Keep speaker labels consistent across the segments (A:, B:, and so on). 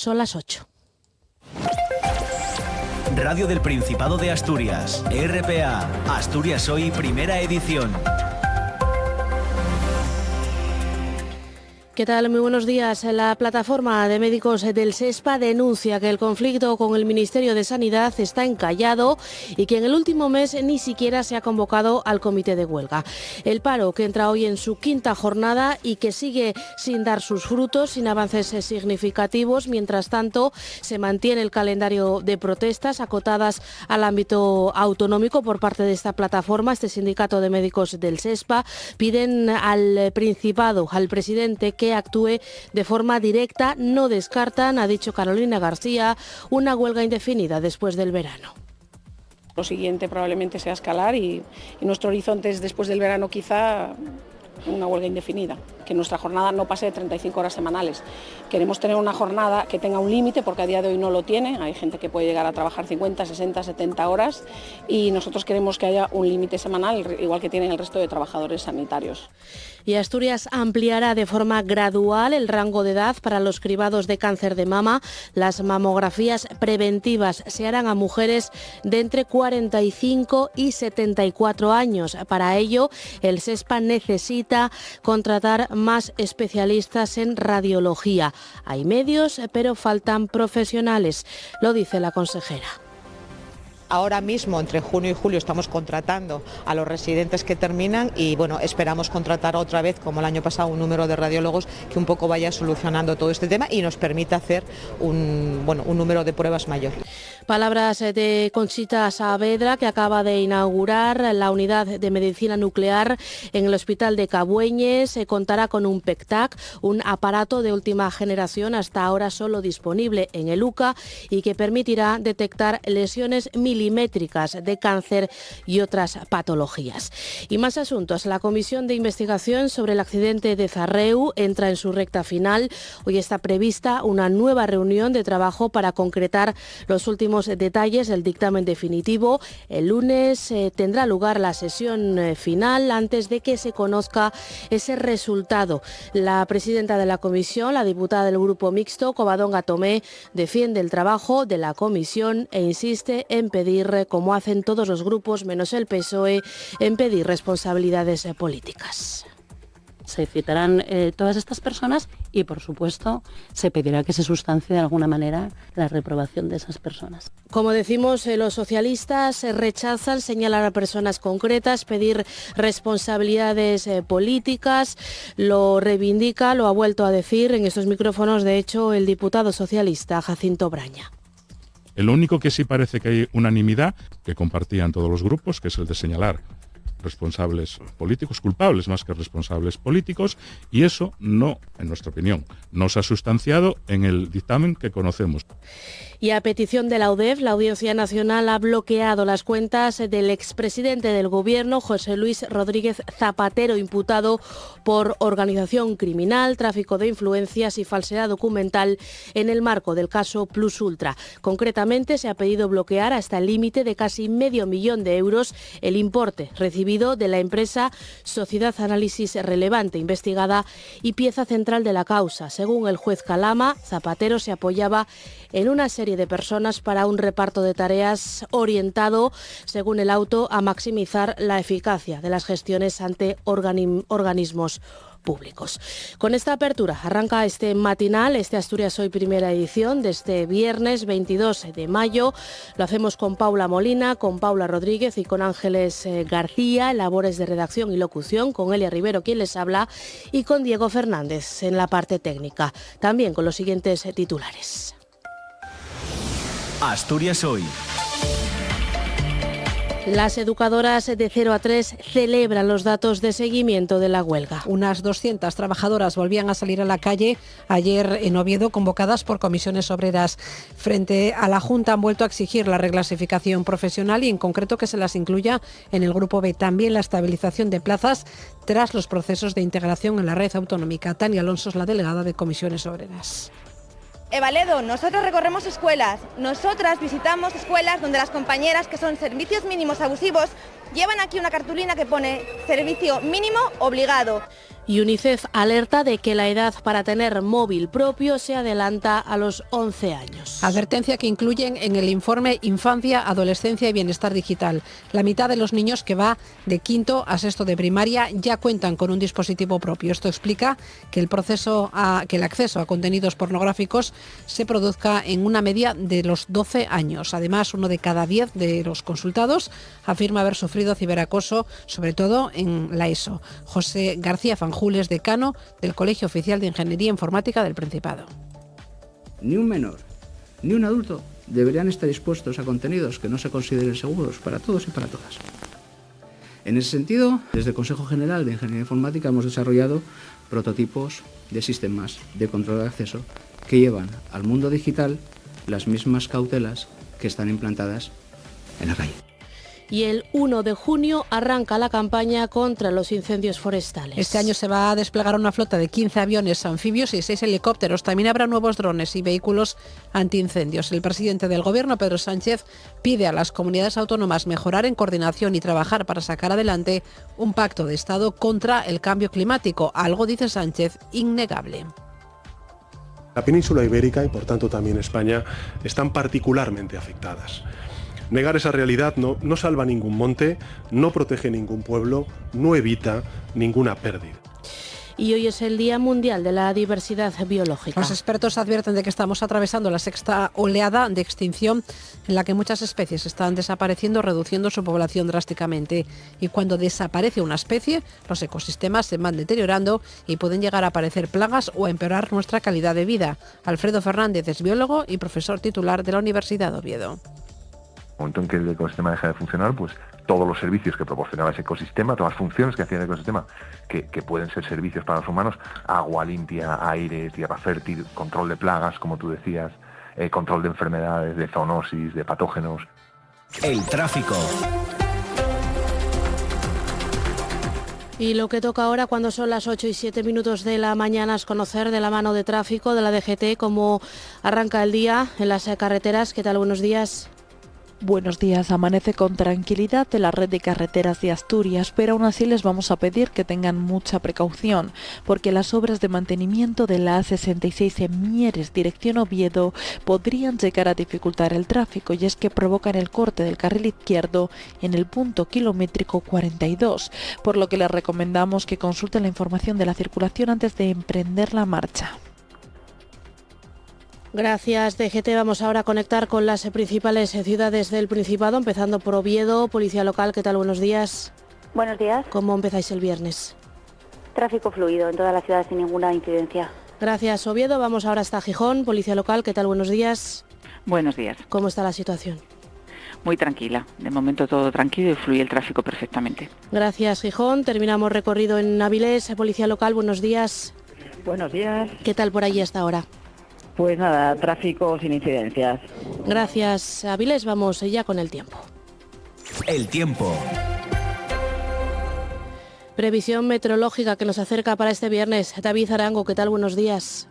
A: Son las 8.
B: Radio del Principado de Asturias, RPA, Asturias Hoy, primera edición.
A: ¿Qué tal? Muy buenos días. La plataforma de médicos del SESPA denuncia que el conflicto con el Ministerio de Sanidad está encallado y que en el último mes ni siquiera se ha convocado al comité de huelga. El paro, que entra hoy en su quinta jornada y que sigue sin dar sus frutos, sin avances significativos. Mientras tanto, se mantiene el calendario de protestas acotadas al ámbito autonómico por parte de esta plataforma. Este sindicato de médicos del SESPA piden al Principado, al presidente, que actúe de forma directa. No descartan, ha dicho Carolina García, una huelga indefinida después del verano.
C: Lo siguiente probablemente sea escalar y nuestro horizonte es después del verano quizá una huelga indefinida, que nuestra jornada no pase de 35 horas semanales. Queremos tener una jornada que tenga un límite, porque a día de hoy no lo tiene. Hay gente que puede llegar a trabajar 50, 60, 70 horas y nosotros queremos que haya un límite semanal, igual que tienen el resto de trabajadores sanitarios.
A: Y Asturias ampliará de forma gradual el rango de edad para los cribados de cáncer de mama. Las mamografías preventivas se harán a mujeres de entre 45 y 74 años. Para ello, el SESPA necesita contratar más especialistas en radiología. Hay medios, pero faltan profesionales, lo dice la consejera.
D: Ahora mismo, entre junio y julio, estamos contratando a los residentes que terminan y bueno, esperamos contratar otra vez, como el año pasado, un número de radiólogos que un poco vaya solucionando todo este tema y nos permita hacer un número de pruebas mayor.
A: Palabras de Conchita Saavedra, que acaba de inaugurar la unidad de medicina nuclear en el Hospital de Cabueñes. Contará con un PECTAC, un aparato de última generación, hasta ahora solo disponible en el UCA, y que permitirá detectar lesiones milimétricas de cáncer y otras patologías. Y más asuntos. La Comisión de Investigación sobre el accidente de Zarreu entra en su recta final. Hoy está prevista una nueva reunión de trabajo para concretar los últimos detalles del dictamen definitivo. El lunes tendrá lugar la sesión final antes de que se conozca ese resultado. La presidenta de la comisión, la diputada del Grupo Mixto, Covadonga Tomé, defiende el trabajo de la comisión e insiste en pedir, como hacen todos los grupos menos el PSOE, en pedir responsabilidades políticas.
E: Se citarán todas estas personas y, por supuesto, se pedirá que se sustancie de alguna manera la reprobación de esas personas.
A: Como decimos, los socialistas rechazan señalar a personas concretas, pedir responsabilidades políticas. Lo reivindica, lo ha vuelto a decir en estos micrófonos, de hecho, el diputado socialista Jacinto Braña.
F: El único que sí parece que hay unanimidad, que compartían todos los grupos, que es el de señalar responsables políticos, culpables más que responsables políticos, y eso no, en nuestra opinión, no se ha sustanciado en el dictamen que conocemos.
A: Y a petición de la UDEF, la Audiencia Nacional ha bloqueado las cuentas del expresidente del Gobierno, José Luis Rodríguez Zapatero, imputado por organización criminal, tráfico de influencias y falsedad documental en el marco del caso Plus Ultra. Concretamente, se ha pedido bloquear hasta el límite de casi $500.000 de euros el importe recibido de la empresa Sociedad Análisis Relevante, investigada y pieza central de la causa. Según el juez Calama, Zapatero se apoyaba en una serie de personas para un reparto de tareas orientado, según el auto, a maximizar la eficacia de las gestiones ante organismos públicos. Con esta apertura arranca este matinal, este Asturias Hoy primera edición de este viernes 22 de mayo. Lo hacemos con Paula Molina, con Paula Rodríguez y con Ángeles García en labores de redacción y locución, con Elia Rivero quien les habla y con Diego Fernández en la parte técnica. También con los siguientes titulares.
B: Asturias Hoy.
A: Las educadoras de 0 a 3 celebran los datos de seguimiento de la huelga.
G: Unas 200 trabajadoras volvían a salir a la calle ayer en Oviedo, convocadas por comisiones obreras. Frente a la Junta han vuelto a exigir la reclasificación profesional y en concreto que se las incluya en el Grupo B. También la estabilización de plazas tras los procesos de integración en la red autonómica. Tania Alonso es la delegada de comisiones obreras.
H: Evaledo, nosotros recorremos escuelas, nosotras visitamos escuelas donde las compañeras, que son servicios mínimos abusivos, llevan aquí una cartulina que pone servicio mínimo obligado.
A: Y UNICEF alerta de que la edad para tener móvil propio se adelanta a los 11 años.
G: Advertencia que incluyen en el informe Infancia, Adolescencia y Bienestar Digital. La mitad de los niños que va de quinto a sexto de primaria ya cuentan con un dispositivo propio. Esto explica que el acceso a contenidos pornográficos se produzca en una media de los 12 años. Además, 1 de cada 10 de los consultados afirma haber sufrido ciberacoso, sobre todo en la ESO. José García Fanjules, decano del Colegio Oficial de Ingeniería Informática del Principado.
I: Ni un menor, ni un adulto deberían estar expuestos a contenidos que no se consideren seguros para todos y para todas. En ese sentido, desde el Consejo General de Ingeniería Informática hemos desarrollado prototipos de sistemas de control de acceso que llevan al mundo digital las mismas cautelas que están implantadas en la calle.
A: Y el 1 de junio arranca la campaña contra los incendios forestales.
G: Este año se va a desplegar una flota de 15 aviones anfibios y 6 helicópteros. También habrá nuevos drones y vehículos antiincendios. El presidente del Gobierno, Pedro Sánchez, pide a las comunidades autónomas mejorar en coordinación y trabajar para sacar adelante un pacto de Estado contra el cambio climático. Algo, dice Sánchez, innegable.
J: La península ibérica y por tanto también España están particularmente afectadas. Negar esa realidad no salva ningún monte, no protege ningún pueblo, no evita ninguna pérdida.
A: Y hoy es el Día Mundial de la Diversidad Biológica.
G: Los expertos advierten de que estamos atravesando la sexta oleada de extinción en la que muchas especies están desapareciendo, reduciendo su población drásticamente. Y cuando desaparece una especie, los ecosistemas se van deteriorando y pueden llegar a aparecer plagas o a empeorar nuestra calidad de vida. Alfredo Fernández es biólogo y profesor titular de la Universidad de Oviedo.
K: En el momento en que el ecosistema deja de funcionar, pues todos los servicios que proporcionaba ese ecosistema, todas las funciones que hacía el ecosistema, que pueden ser servicios para los humanos, agua limpia, aire, tierra fértil, control de plagas, como tú decías, control de enfermedades, de zoonosis, de patógenos.
B: El tráfico.
A: Y lo que toca ahora, cuando son las 8 y 7 minutos de la mañana, es conocer de la mano de tráfico de la DGT cómo arranca el día en las carreteras. ¿Qué tal? Buenos días.
L: Buenos días, amanece con tranquilidad de la red de carreteras de Asturias, pero aún así les vamos a pedir que tengan mucha precaución, porque las obras de mantenimiento de la A66 en Mieres, dirección Oviedo, podrían llegar a dificultar el tráfico, y es que provocan el corte del carril izquierdo en el punto kilométrico 42, por lo que les recomendamos que consulten la información de la circulación antes de emprender la marcha.
A: Gracias, DGT. Vamos ahora a conectar con las principales ciudades del Principado, empezando por Oviedo. Policía local, ¿qué tal? Buenos días.
M: Buenos días.
A: ¿Cómo empezáis el viernes?
M: Tráfico fluido en toda la ciudad sin ninguna incidencia.
A: Gracias, Oviedo. Vamos ahora hasta Gijón. Policía local, ¿qué tal? Buenos días.
N: Buenos días.
A: ¿Cómo está la situación?
N: Muy tranquila. De momento todo tranquilo y fluye el tráfico perfectamente.
A: Gracias, Gijón. Terminamos recorrido en Avilés. Policía local, buenos días.
O: Buenos días.
A: ¿Qué tal por allí hasta ahora?
O: Pues nada, tráfico sin incidencias.
A: Gracias, Avilés. Vamos ya con el tiempo.
B: El tiempo.
A: Previsión meteorológica que nos acerca para este viernes. David Arango, ¿qué tal? Buenos días.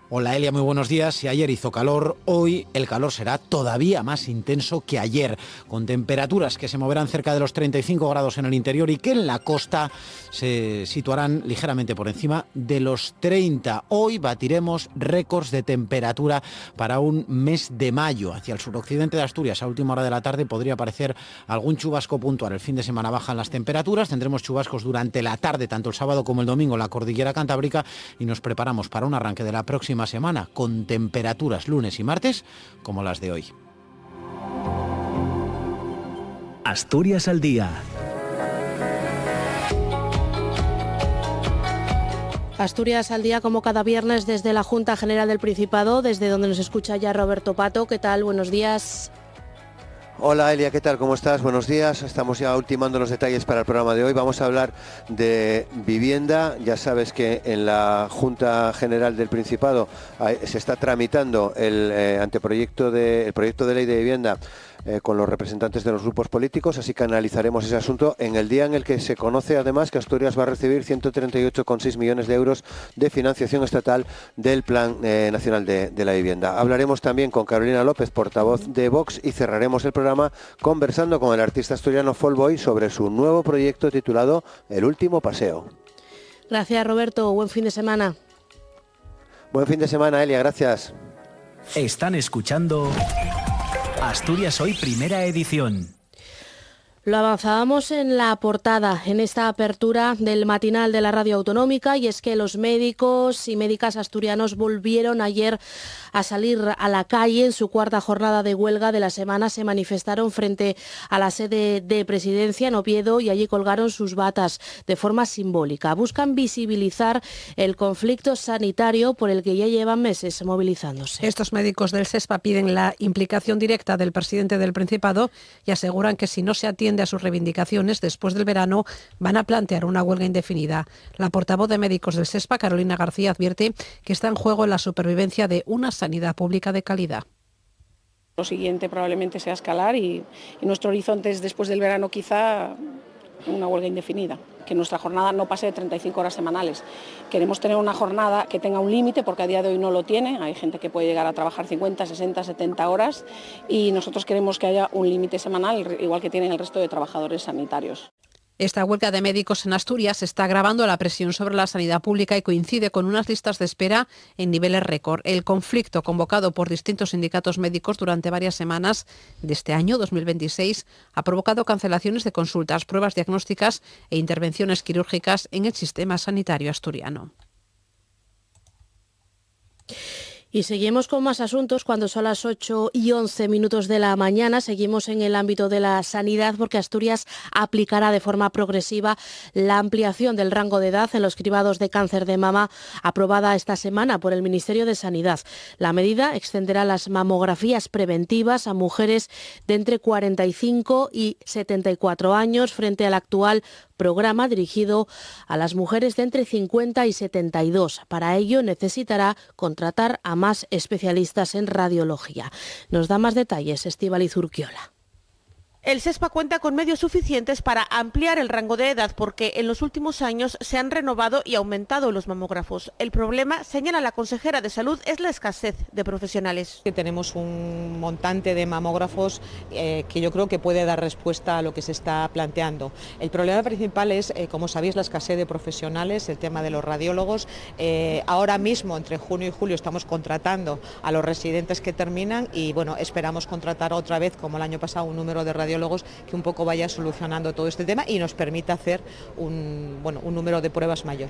P: Hola Elia, muy buenos días. Si ayer hizo calor, hoy el calor será todavía más intenso que ayer, con temperaturas que se moverán cerca de los 35 grados en el interior y que en la costa se situarán ligeramente por encima de los 30. Hoy batiremos récords de temperatura para un mes de mayo. Hacia el suroccidente de Asturias, a última hora de la tarde, podría aparecer algún chubasco puntual. El fin de semana bajan las temperaturas, tendremos chubascos durante la tarde, tanto el sábado como el domingo en la cordillera cantábrica, y nos preparamos para un arranque de la próxima semana con temperaturas lunes y martes como las de hoy.
B: Asturias al día.
A: Asturias al día como cada viernes desde la Junta General del Principado, desde donde nos escucha ya Roberto Pato. ¿Qué tal? Buenos días.
Q: Hola Elia, ¿qué tal? ¿Cómo estás? Buenos días. Estamos ya ultimando los detalles para el programa de hoy. Vamos a hablar de vivienda. Ya sabes que en la Junta General del Principado se está tramitando el proyecto de ley de vivienda con los representantes de los grupos políticos, así que analizaremos ese asunto en el día en el que se conoce además que Asturias va a recibir 138,6 millones de euros de financiación estatal del Plan Nacional de la Vivienda. Hablaremos también con Carolina López, portavoz de Vox, y cerraremos el programa conversando con el artista asturiano Fallboy sobre su nuevo proyecto titulado El Último Paseo.
A: Gracias, Roberto. Buen fin de semana.
Q: Buen fin de semana, Elia. Gracias.
B: Están escuchando Asturias Hoy, primera edición.
A: Lo avanzábamos en la portada, en esta apertura del matinal de la radio autonómica, y es que los médicos y médicas asturianos volvieron ayer a salir a la calle. En su cuarta jornada de huelga de la semana se manifestaron frente a la sede de Presidencia en Oviedo y allí colgaron sus batas de forma simbólica. Buscan visibilizar el conflicto sanitario por el que ya llevan meses movilizándose.
G: Estos médicos del SESPA piden la implicación directa del presidente del Principado y aseguran que si no se atiende a sus reivindicaciones, después del verano van a plantear una huelga indefinida. La portavoz de médicos del SESPA, Carolina García, advierte que está en juego la supervivencia de una sanidad pública de calidad.
C: Lo siguiente probablemente sea escalar y nuestro horizonte es después del verano quizá una huelga indefinida, que nuestra jornada no pase de 35 horas semanales. Queremos tener una jornada que tenga un límite, porque a día de hoy no lo tiene. Hay gente que puede llegar a trabajar 50, 60, 70 horas y nosotros queremos que haya un límite semanal, igual que tienen el resto de trabajadores sanitarios.
G: Esta huelga de médicos en Asturias está agravando la presión sobre la sanidad pública y coincide con unas listas de espera en niveles récord. El conflicto convocado por distintos sindicatos médicos durante varias semanas de este año 2026 ha provocado cancelaciones de consultas, pruebas diagnósticas e intervenciones quirúrgicas en el sistema sanitario asturiano.
A: Y seguimos con más asuntos cuando son las 8:11 de la mañana. Seguimos en el ámbito de la sanidad porque Asturias aplicará de forma progresiva la ampliación del rango de edad en los cribados de cáncer de mama aprobada esta semana por el Ministerio de Sanidad. La medida extenderá las mamografías preventivas a mujeres de entre 45 y 74 años frente al actual programa dirigido a las mujeres de entre 50 y 72. Para ello necesitará contratar a más especialistas en radiología. Nos da más detalles Estíbaliz Urquiola.
R: El SESPA cuenta con medios suficientes para ampliar el rango de edad porque en los últimos años se han renovado y aumentado los mamógrafos. El problema, señala la consejera de Salud, es la escasez de profesionales.
D: Tenemos un montante de mamógrafos que yo creo que puede dar respuesta a lo que se está planteando. El problema principal es, como sabéis, la escasez de profesionales, el tema de los radiólogos. Ahora mismo, entre junio y julio, estamos contratando a los residentes que terminan y bueno, esperamos contratar otra vez, como el año pasado, un número de radiólogos que un poco vaya solucionando todo este tema y nos permita hacer un número de pruebas mayor.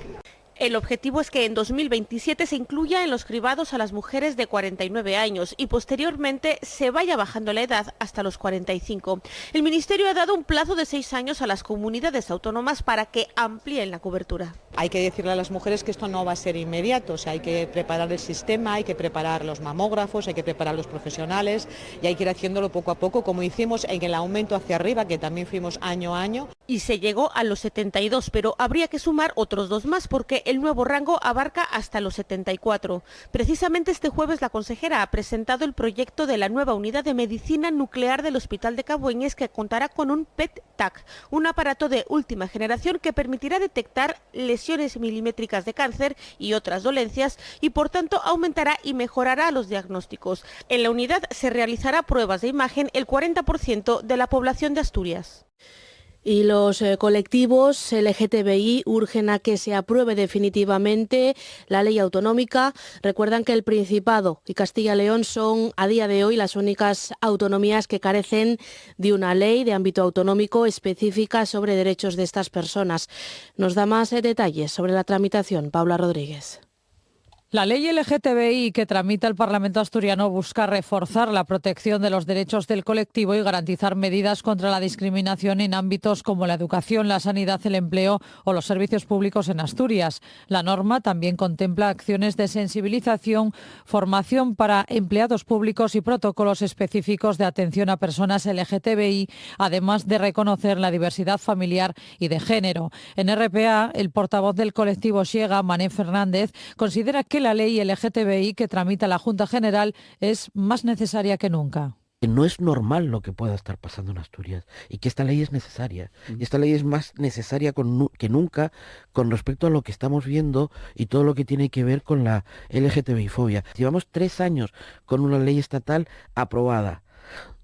R: El objetivo es que en 2027 se incluya en los cribados a las mujeres de 49 años y posteriormente se vaya bajando la edad hasta los 45. El Ministerio ha dado un plazo de 6 años a las comunidades autónomas para que amplíen la cobertura.
D: Hay que decirle a las mujeres que esto no va a ser inmediato, o sea, hay que preparar el sistema, hay que preparar los mamógrafos, hay que preparar los profesionales y hay que ir haciéndolo poco a poco, como hicimos en el aumento hacia arriba, que también fuimos año a año.
R: Y se llegó a los 72, pero habría que sumar otros 2 más porque el nuevo rango abarca hasta los 74. Precisamente este jueves la consejera ha presentado el proyecto de la nueva unidad de medicina nuclear del Hospital de Cabueñes, que contará con un PET-TAC, un aparato de última generación que permitirá detectar lesiones milimétricas de cáncer y otras dolencias y por tanto aumentará y mejorará los diagnósticos. En la unidad se realizará pruebas de imagen el 40% de la población de Asturias.
A: Y los colectivos LGTBI urgen a que se apruebe definitivamente la ley autonómica. Recuerdan que el Principado y Castilla y León son a día de hoy las únicas autonomías que carecen de una ley de ámbito autonómico específica sobre derechos de estas personas. Nos da más detalles sobre la tramitación Paula Rodríguez.
S: La ley LGTBI que tramita el Parlamento asturiano busca reforzar la protección de los derechos del colectivo y garantizar medidas contra la discriminación en ámbitos como la educación, la sanidad, el empleo o los servicios públicos en Asturias. La norma también contempla acciones de sensibilización, formación para empleados públicos y protocolos específicos de atención a personas LGTBI, además de reconocer la diversidad familiar y de género. En RPA, el portavoz del colectivo Siega, Mané Fernández, considera que la ley LGTBI que tramita la Junta General es más necesaria que nunca.
T: No es normal lo que pueda estar pasando en Asturias y que esta ley es necesaria. Y esta ley es más necesaria que nunca con respecto a lo que estamos viendo y todo lo que tiene que ver con la LGTBI-fobia. Llevamos 3 años con una ley estatal aprobada,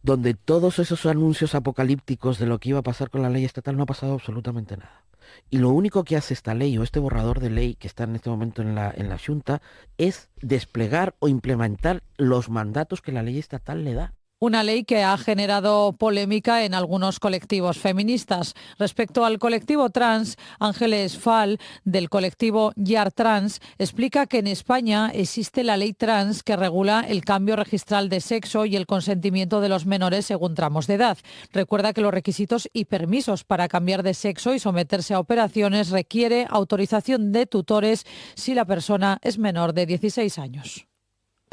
T: donde todos esos anuncios apocalípticos de lo que iba a pasar con la ley estatal no ha pasado absolutamente nada. Y lo único que hace esta ley o este borrador de ley que está en este momento en la Xunta es desplegar o implementar los mandatos que la ley estatal le da.
S: Una ley que ha generado polémica en algunos colectivos feministas. Respecto al colectivo trans, Ángeles Fall, del colectivo YAR Trans, explica que en España existe la ley trans que regula el cambio registral de sexo y el consentimiento de los menores según tramos de edad. Recuerda que los requisitos y permisos para cambiar de sexo y someterse a operaciones requiere autorización de tutores si la persona es menor de 16 años.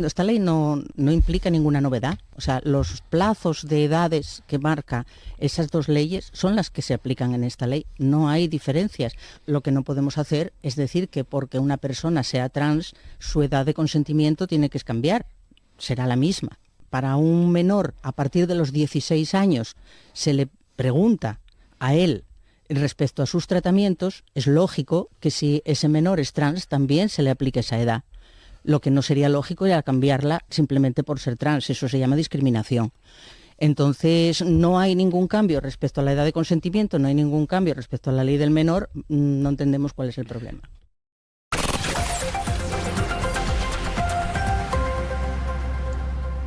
U: Esta ley no implica ninguna novedad. O sea, los plazos de edades que marca esas dos leyes son las que se aplican en esta ley. No hay diferencias. Lo que no podemos hacer es decir que porque una persona sea trans, su edad de consentimiento tiene que cambiar. Será la misma. Para un menor, a partir de los 16 años, se le pregunta a él respecto a sus tratamientos. Es lógico que si ese menor es trans, también se le aplique esa edad. Lo que no sería lógico era cambiarla simplemente por ser trans, eso se llama discriminación. Entonces, no hay ningún cambio respecto a la edad de consentimiento, no hay ningún cambio respecto a la ley del menor, no entendemos cuál es el problema.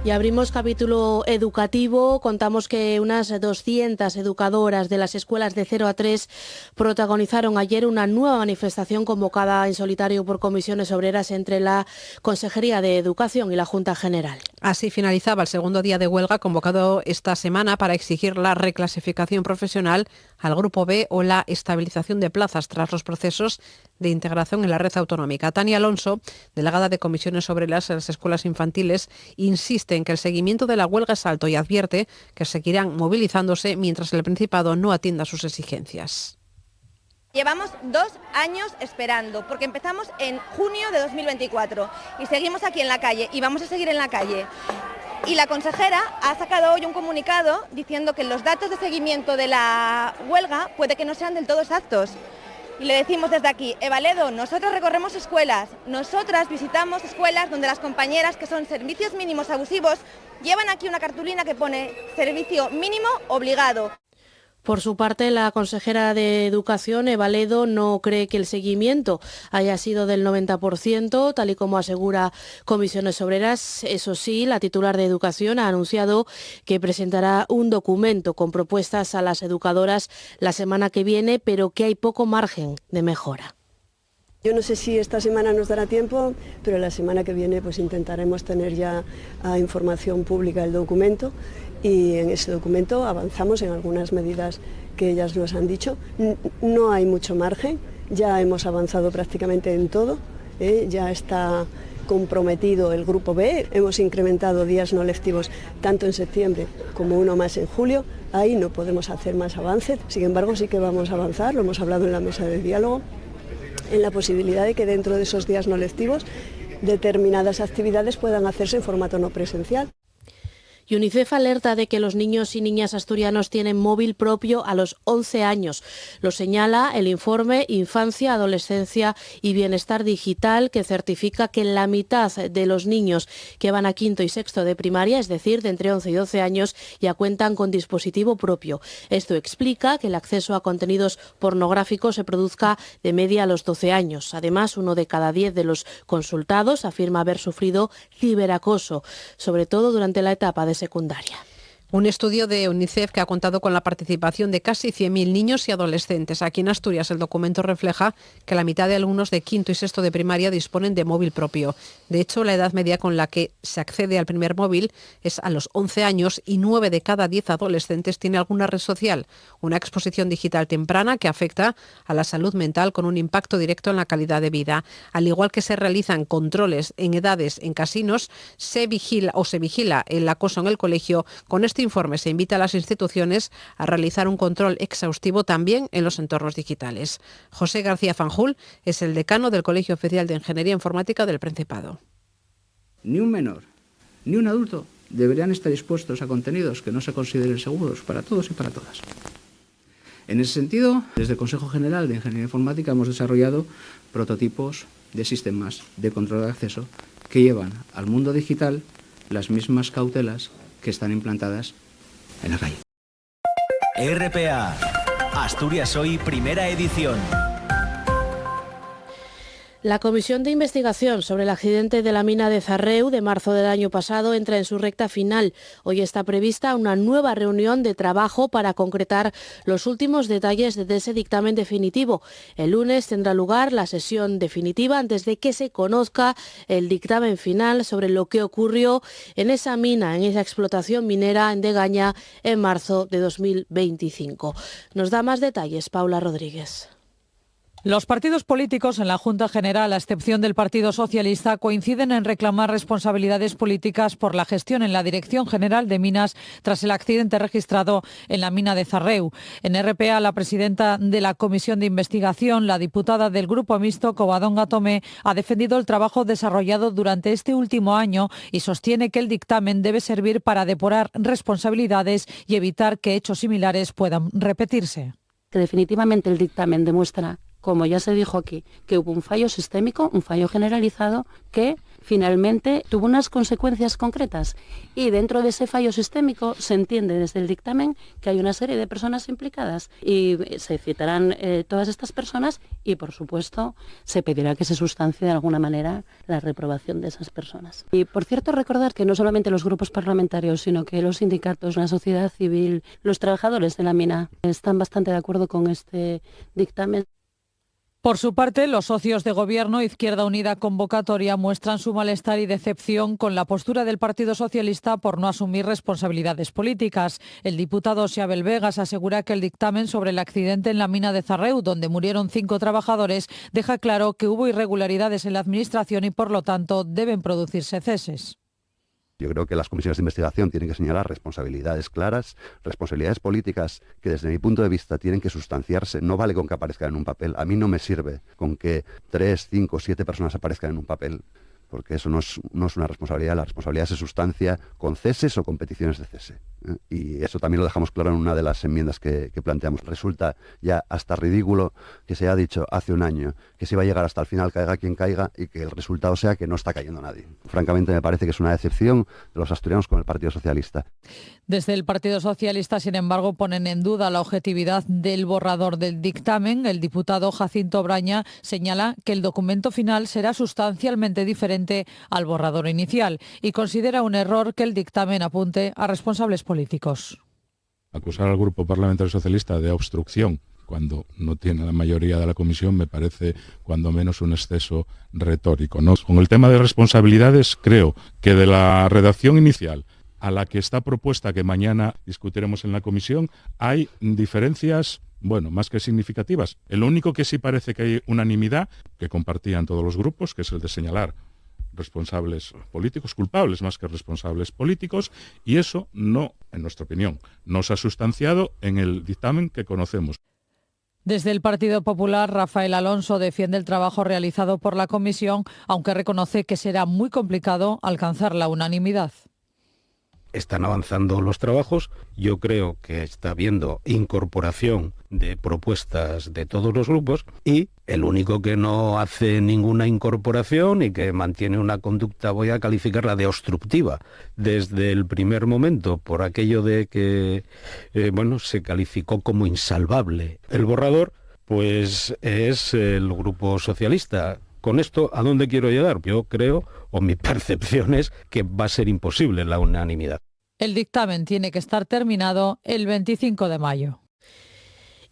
A: Y abrimos capítulo educativo. Contamos que unas 200 educadoras de las escuelas de 0 a 3 protagonizaron ayer una nueva manifestación convocada en solitario por comisiones obreras entre la Consejería de Educación y la Junta General.
G: Así finalizaba el segundo día de huelga convocado esta semana para exigir la reclasificación profesional al Grupo B o la estabilización de plazas tras los procesos de integración en la red autonómica. Tania Alonso, delegada de comisiones obreras en las escuelas infantiles, insiste en que el seguimiento de la huelga es alto y advierte que seguirán movilizándose mientras el Principado no atienda sus exigencias.
H: Llevamos 2 años esperando, porque empezamos en junio de 2024 y seguimos aquí en la calle y vamos a seguir en la calle. Y la consejera ha sacado hoy un comunicado diciendo que los datos de seguimiento de la huelga puede que no sean del todo exactos. Y le decimos desde aquí, Eva Ledo, nosotros recorremos escuelas, nosotras visitamos escuelas donde las compañeras que son servicios mínimos abusivos llevan aquí una cartulina que pone servicio mínimo obligado.
A: Por su parte, la consejera de Educación, Eva Ledo, no cree que el seguimiento haya sido del 90%, tal y como asegura Comisiones Obreras. Eso sí, la titular de Educación ha anunciado que presentará un documento con propuestas a las educadoras la semana que viene, pero que hay poco margen de mejora.
V: Yo no sé si esta semana nos dará tiempo, pero la semana que viene pues intentaremos tener ya a información pública el documento. Y en ese documento avanzamos en algunas medidas que ellas nos han dicho. No hay mucho margen, ya hemos avanzado prácticamente en todo, ya está comprometido el Grupo B, hemos incrementado días no lectivos tanto en septiembre como uno más en julio, ahí no podemos hacer más avances, sin embargo sí que vamos a avanzar, lo hemos hablado en la mesa de diálogo, en la posibilidad de que dentro de esos días no lectivos determinadas actividades puedan hacerse en formato no presencial.
A: UNICEF alerta de que los niños y niñas asturianos tienen móvil propio a los 11 años. Lo señala el informe Infancia, Adolescencia y Bienestar Digital, que certifica que la mitad de los niños que van a quinto y sexto de primaria, es decir, de entre 11 y 12 años, ya cuentan con dispositivo propio. Esto explica que el acceso a contenidos pornográficos se produzca de media a los 12 años. Además, 1 de cada 10 de los consultados afirma haber sufrido ciberacoso, sobre todo durante la etapa de secundaria.
G: Un estudio de UNICEF que ha contado con la participación de casi 100.000 niños y adolescentes. Aquí en Asturias el documento refleja que la mitad de alumnos de quinto y sexto de primaria disponen de móvil propio. De hecho, la edad media con la que se accede al primer móvil es a los 11 años y 9 de cada 10 adolescentes tiene alguna red social. Una exposición digital temprana que afecta a la salud mental con un impacto directo en la calidad de vida. Al igual que se realizan controles en edades en casinos, se vigila el acoso en el colegio. Con este informe se invita a las instituciones a realizar un control exhaustivo también en los entornos digitales. José García Fanjul es el decano del Colegio Oficial de Ingeniería Informática del Principado.
I: Ni un menor, ni un adulto deberían estar expuestos a contenidos que no se consideren seguros para todos y para todas. En ese sentido, desde el Consejo General de Ingeniería Informática hemos desarrollado prototipos de sistemas de control de acceso que llevan al mundo digital las mismas cautelas que están implantadas en la calle.
B: RPA, Asturias Hoy, primera edición.
A: La Comisión de Investigación sobre el accidente de la mina de Zarreu de marzo del año pasado entra en su recta final. Hoy está prevista una nueva reunión de trabajo para concretar los últimos detalles de ese dictamen definitivo. El lunes tendrá lugar la sesión definitiva antes de que se conozca el dictamen final sobre lo que ocurrió en esa mina, en esa explotación minera en Degaña en marzo de 2025. Nos da más detalles Paula Rodríguez.
S: Los partidos políticos en la Junta General, a excepción del Partido Socialista, coinciden en reclamar responsabilidades políticas por la gestión en la Dirección General de Minas tras el accidente registrado en la mina de Zarreu. En RPA, la presidenta de la Comisión de Investigación, la diputada del Grupo Mixto, Covadonga Tomé, ha defendido el trabajo desarrollado durante este último año y sostiene que el dictamen debe servir para depurar responsabilidades y evitar que hechos similares puedan repetirse.
E: Que definitivamente el dictamen demuestra, como ya se dijo aquí, que hubo un fallo sistémico, un fallo generalizado, que finalmente tuvo unas consecuencias concretas. Y dentro de ese fallo sistémico se entiende desde el dictamen que hay una serie de personas implicadas y se citarán todas estas personas y, por supuesto, se pedirá que se sustancie de alguna manera la reprobación de esas personas. Y, por cierto, recordar que no solamente los grupos parlamentarios, sino que los sindicatos, la sociedad civil, los trabajadores de la mina están bastante de acuerdo con este dictamen.
S: Por su parte, los socios de Gobierno, Izquierda Unida Convocatoria, muestran su malestar y decepción con la postura del Partido Socialista por no asumir responsabilidades políticas. El diputado Xabel Vegas asegura que el dictamen sobre el accidente en la mina de Zarreu, donde murieron 5 trabajadores, deja claro que hubo irregularidades en la Administración y, por lo tanto, deben producirse ceses.
F: Yo creo que las comisiones de investigación tienen que señalar responsabilidades claras, responsabilidades políticas que desde mi punto de vista tienen que sustanciarse. No vale con que aparezcan en un papel. A mí no me sirve con que 3, 5, 7 personas aparezcan en un papel, porque eso no es una responsabilidad. La responsabilidad se sustancia con ceses o con peticiones de cese. Y eso también lo dejamos claro en una de las enmiendas que planteamos. Resulta ya hasta ridículo que se haya dicho hace un año que se iba a llegar hasta el final, caiga quien caiga, y que el resultado sea que no está cayendo nadie. Francamente me parece que es una decepción de los asturianos con el Partido Socialista.
S: Desde el Partido Socialista, sin embargo, ponen en duda la objetividad del borrador del dictamen. El diputado Jacinto Braña señala que el documento final será sustancialmente diferente al borrador inicial y considera un error que el dictamen apunte a responsables políticos.
W: Acusar al Grupo Parlamentario Socialista de obstrucción cuando no tiene la mayoría de la comisión me parece cuando menos un exceso retórico, ¿no? Con el tema de responsabilidades, creo que de la redacción inicial a la que está propuesta, que mañana discutiremos en la comisión, hay diferencias, bueno, más que significativas. El único que sí parece que hay unanimidad, que compartían todos los grupos, que es el de señalar responsables políticos, culpables más que responsables políticos, y eso no, en nuestra opinión, no se ha sustanciado en el dictamen que conocemos.
S: Desde el Partido Popular, Rafael Alonso defiende el trabajo realizado por la comisión, aunque reconoce que será muy complicado alcanzar la unanimidad.
T: Están avanzando los trabajos, yo creo que está habiendo incorporación de propuestas de todos los grupos y el único que no hace ninguna incorporación y que mantiene una conducta, voy a calificarla de obstructiva, desde el primer momento por aquello de que se calificó como insalvable el borrador, pues es el Grupo Socialista. Con esto, ¿a dónde quiero llegar? Yo creo, o mi percepción es, que va a ser imposible la unanimidad.
S: El dictamen tiene que estar terminado el 25 de mayo.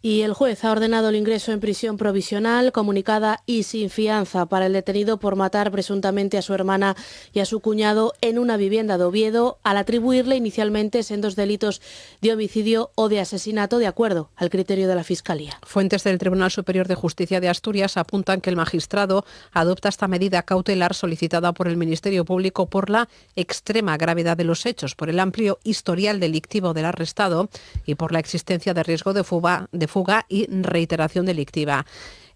A: Y el juez ha ordenado el ingreso en prisión provisional, comunicada y sin fianza para el detenido por matar presuntamente a su hermana y a su cuñado en una vivienda de Oviedo, al atribuirle inicialmente sendos delitos de homicidio o de asesinato, de acuerdo al criterio de la Fiscalía.
G: Fuentes del Tribunal Superior de Justicia de Asturias apuntan que el magistrado adopta esta medida cautelar solicitada por el Ministerio Público por la extrema gravedad de los hechos, por el amplio historial delictivo del arrestado y por la existencia de riesgo de fuga y reiteración delictiva.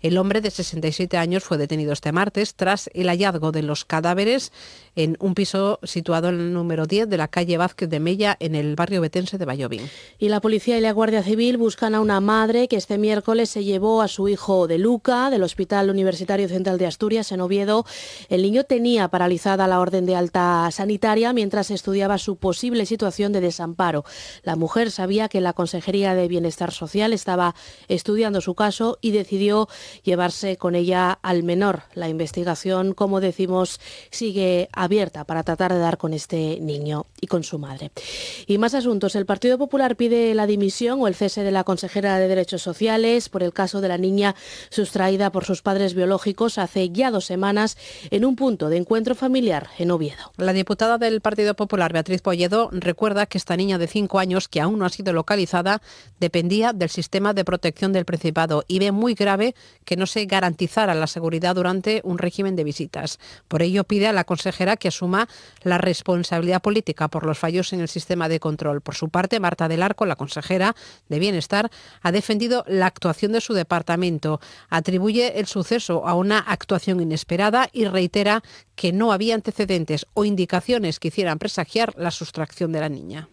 G: El hombre de 67 años fue detenido este martes tras el hallazgo de los cadáveres en un piso situado en el número 10 de la calle Vázquez de Mella, en el barrio betense de Ballovín.
A: Y la policía y la Guardia Civil buscan a una madre que este miércoles se llevó a su hijo de Luca, del Hospital Universitario Central de Asturias, en Oviedo. El niño tenía paralizada la orden de alta sanitaria mientras estudiaba su posible situación de desamparo. La mujer sabía que la Consejería de Bienestar Social estaba estudiando su caso y decidió llevarse con ella al menor. La investigación, como decimos, sigue abierta para tratar de dar con este niño y con su madre. Y más asuntos. El Partido Popular pide la dimisión o el cese de la consejera de Derechos Sociales por el caso de la niña sustraída por sus padres biológicos hace ya 2 semanas en un punto de encuentro familiar en Oviedo.
G: La diputada del Partido Popular, Beatriz Polledo, recuerda que esta niña de 5 años, que aún no ha sido localizada, dependía del sistema de protección del Principado y ve muy grave que no se garantizara la seguridad durante un régimen de visitas. Por ello pide a la consejera que asuma la responsabilidad política por los fallos en el sistema de control. Por su parte, Marta del Arco, la consejera de Bienestar, ha defendido la actuación de su departamento. Atribuye el suceso a una actuación inesperada y reitera que no había antecedentes o indicaciones que hicieran presagiar la sustracción de la niña.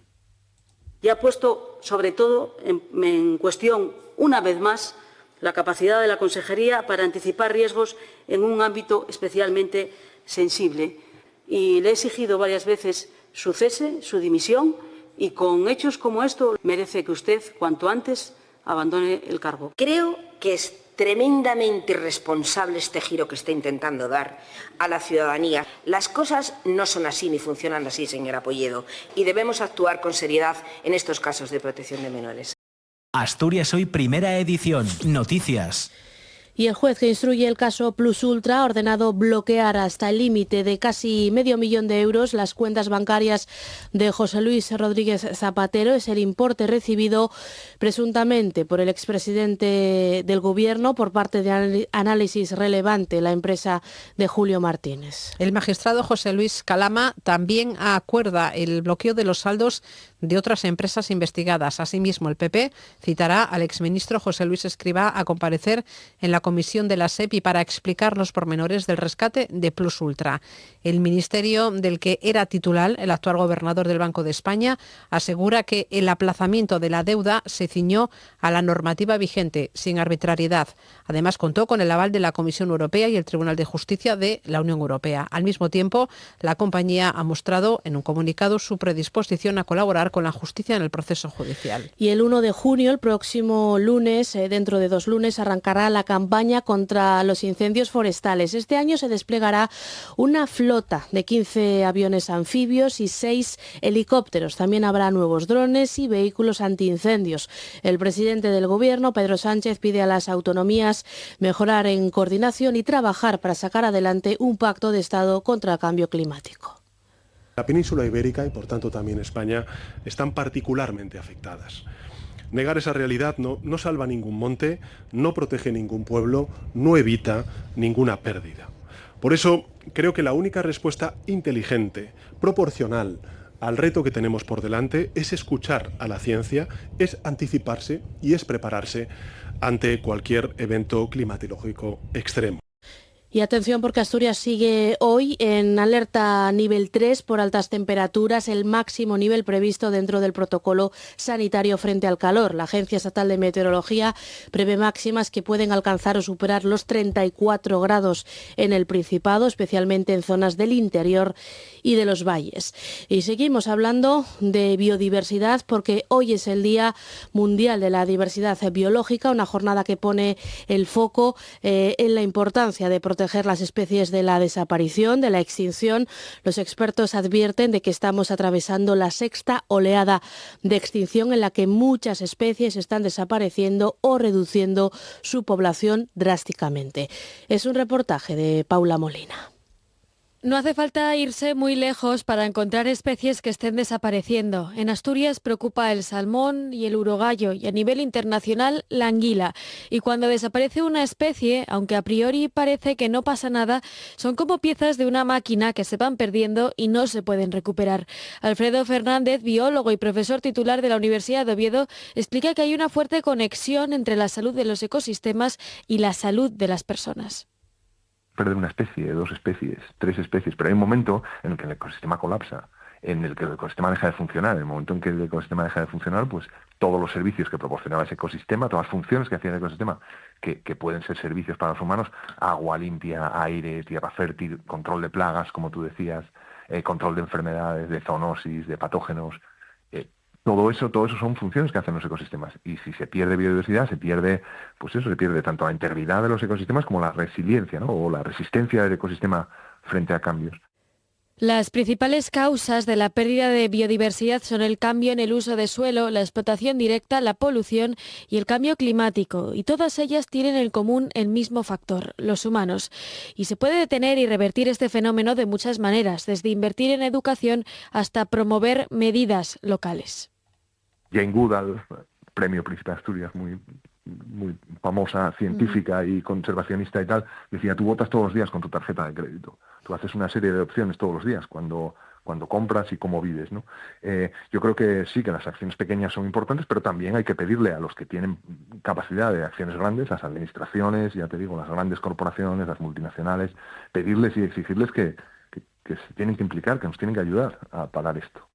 J: Y ha puesto, sobre todo, en cuestión, una vez más, la capacidad de la Consejería para anticipar riesgos en un ámbito especialmente sensible. Y le he exigido varias veces su cese, su dimisión, y con hechos como esto merece que usted, cuanto antes, abandone el cargo.
K: Creo que es tremendamente irresponsable este giro que está intentando dar a la ciudadanía. Las cosas no son así ni funcionan así, señora Polledo, y debemos actuar con seriedad en estos casos de protección de menores.
B: Asturias Hoy, primera edición. Noticias.
A: Y el juez que instruye el caso Plus Ultra ha ordenado bloquear hasta el límite de casi $500.000 de euros las cuentas bancarias de José Luis Rodríguez Zapatero. Es el importe recibido presuntamente por el expresidente del Gobierno por parte de Análisis Relevante, la empresa de Julio Martínez.
G: El magistrado José Luis Calama también acuerda el bloqueo de los saldos de otras empresas investigadas. Asimismo, el PP citará al exministro José Luis Escrivá a comparecer en la comisión de la SEPI para explicar los pormenores del rescate de Plus Ultra. El ministerio del que era titular el actual gobernador del Banco de España asegura que el aplazamiento de la deuda se ciñó a la normativa vigente, sin arbitrariedad. Además, contó con el aval de la Comisión Europea y el Tribunal de Justicia de la Unión Europea. Al mismo tiempo, la compañía ha mostrado en un comunicado su predisposición a colaborar con la justicia en el proceso judicial.
A: Y el 1 de junio, el próximo lunes, dentro de 2 lunes, arrancará la campaña contra los incendios forestales. Este año se desplegará una flota de 15 aviones anfibios y 6 helicópteros. También habrá nuevos drones y vehículos antiincendios. El presidente del Gobierno, Pedro Sánchez, pide a las autonomías mejorar en coordinación y trabajar para sacar adelante un pacto de Estado contra el cambio climático.
L: La península ibérica y por tanto también España están particularmente afectadas. Negar esa realidad no salva ningún monte, no protege ningún pueblo, no evita ninguna pérdida. Por eso creo que la única respuesta inteligente, proporcional al reto que tenemos por delante es escuchar a la ciencia, es anticiparse y es prepararse ante cualquier evento climatológico extremo.
A: Y atención porque Asturias sigue hoy en alerta nivel 3 por altas temperaturas, el máximo nivel previsto dentro del protocolo sanitario frente al calor. La Agencia Estatal de Meteorología prevé máximas que pueden alcanzar o superar los 34 grados en el Principado, especialmente en zonas del interior y de los valles. Y seguimos hablando de biodiversidad porque hoy es el Día Mundial de la Diversidad Biológica, una jornada que pone el foco en la importancia de proteger las especies de la desaparición, de la extinción. Los expertos advierten de que estamos atravesando la 6ª oleada de extinción en la que muchas especies están desapareciendo o reduciendo su población drásticamente. Es un reportaje de Paula Molina.
M: No hace falta irse muy lejos para encontrar especies que estén desapareciendo. En Asturias preocupa el salmón y el urogallo y a nivel internacional la anguila. Y cuando desaparece una especie, aunque a priori parece que no pasa nada, son como piezas de una máquina que se van perdiendo y no se pueden recuperar. Alfredo Fernández, biólogo y profesor titular de la Universidad de Oviedo, explica que hay una fuerte conexión entre la salud de los ecosistemas y la salud de las personas.
N: Perder una especie, 2 especies, 3 especies, pero hay un momento en el que el ecosistema colapsa, en el que el ecosistema deja de funcionar. En el momento en que el ecosistema deja de funcionar, pues todos los servicios que proporcionaba ese ecosistema, todas las funciones que hacía el ecosistema, que pueden ser servicios para los humanos, agua limpia, aire, tierra fértil, control de plagas, como tú decías, control de enfermedades, de zoonosis, de patógenos, todo eso son funciones que hacen los ecosistemas. Y si se pierde biodiversidad, se pierde tanto la integridad de los ecosistemas como la resiliencia, ¿no? O la resistencia del ecosistema frente a cambios.
M: Las principales causas de la pérdida de biodiversidad son el cambio en el uso de suelo, la explotación directa, la polución y el cambio climático. Y todas ellas tienen en común el mismo factor, los humanos. Y se puede detener y revertir este fenómeno de muchas maneras, desde invertir en educación hasta promover medidas locales.
N: Jane Goodall, premio Príncipe de Asturias, muy famosa científica y conservacionista y tal, decía: tú votas todos los días con tu tarjeta de crédito. Tú haces una serie de opciones todos los días cuando compras y cómo vives, ¿no? Yo creo que sí, que las acciones pequeñas son importantes, pero también hay que pedirle a los que tienen capacidad de acciones grandes, las administraciones, ya te digo, las grandes corporaciones, las multinacionales, pedirles y exigirles que se tienen que implicar, que nos tienen que ayudar a parar esto.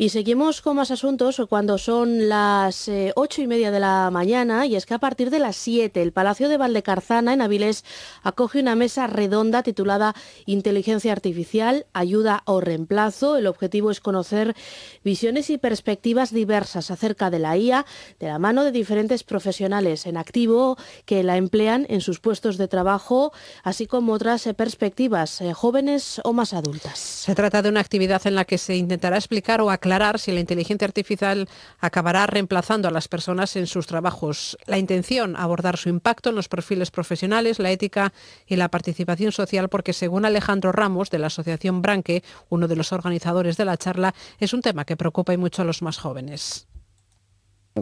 A: Y seguimos con más asuntos cuando son las 8:30 de la mañana, y es que a partir de las 7 el Palacio de Valdecarzana en Avilés acoge una mesa redonda titulada Inteligencia Artificial, Ayuda o Reemplazo. El objetivo es conocer visiones y perspectivas diversas acerca de la IA de la mano de diferentes profesionales en activo que la emplean en sus puestos de trabajo, así como otras perspectivas jóvenes o más adultas.
G: Se trata de una actividad en la que se intentará explicar o aclarar si la inteligencia artificial acabará reemplazando a las personas en sus trabajos. La intención, abordar su impacto en los perfiles profesionales, la ética y la participación social, porque según Alejandro Ramos, de la Asociación Branque, uno de los organizadores de la charla, es un tema que preocupa y mucho a los más jóvenes.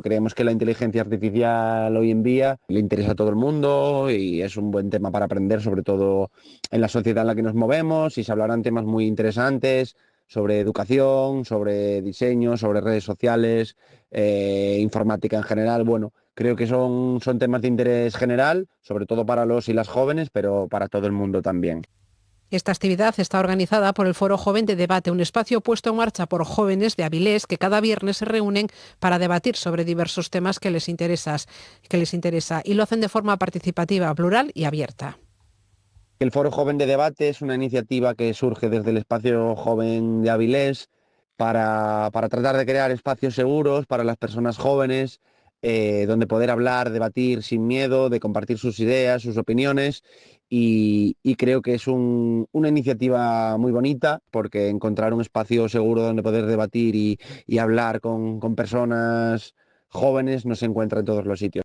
O: Creemos que la inteligencia artificial hoy en día le interesa a todo el mundo y es un buen tema para aprender, sobre todo en la sociedad en la que nos movemos, y se hablarán temas muy interesantes sobre educación, sobre diseño, sobre redes sociales, informática en general. Bueno, creo que son temas de interés general, sobre todo para los y las jóvenes, pero para todo el mundo también.
G: Esta actividad está organizada por el Foro Joven de Debate, un espacio puesto en marcha por jóvenes de Avilés que cada viernes se reúnen para debatir sobre diversos temas que les interesa, y lo hacen de forma participativa, plural y abierta.
O: El Foro Joven de Debate es una iniciativa que surge desde el Espacio Joven de Avilés para tratar de crear espacios seguros para las personas jóvenes, donde poder hablar, debatir sin miedo, de compartir sus ideas, sus opiniones, y creo que es una iniciativa muy bonita, porque encontrar un espacio seguro donde poder debatir y hablar con personas jóvenes no se encuentra en todos los sitios.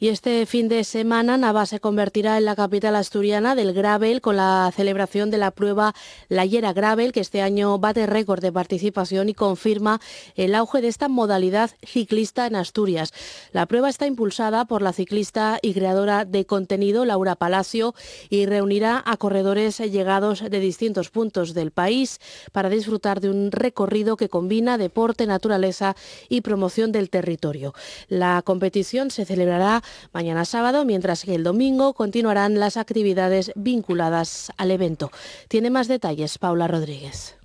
A: Y este fin de semana Nava se convertirá en la capital asturiana del gravel con la celebración de la prueba Layera Gravel, que este año bate récord de participación y confirma el auge de esta modalidad ciclista en Asturias. La prueba está impulsada por la ciclista y creadora de contenido Laura Palacio y reunirá a corredores llegados de distintos puntos del país para disfrutar de un recorrido que combina deporte, naturaleza y promoción del territorio. La competición se celebrará mañana sábado, mientras que el domingo continuarán las actividades vinculadas al evento. Tiene más detalles Paula Rodríguez.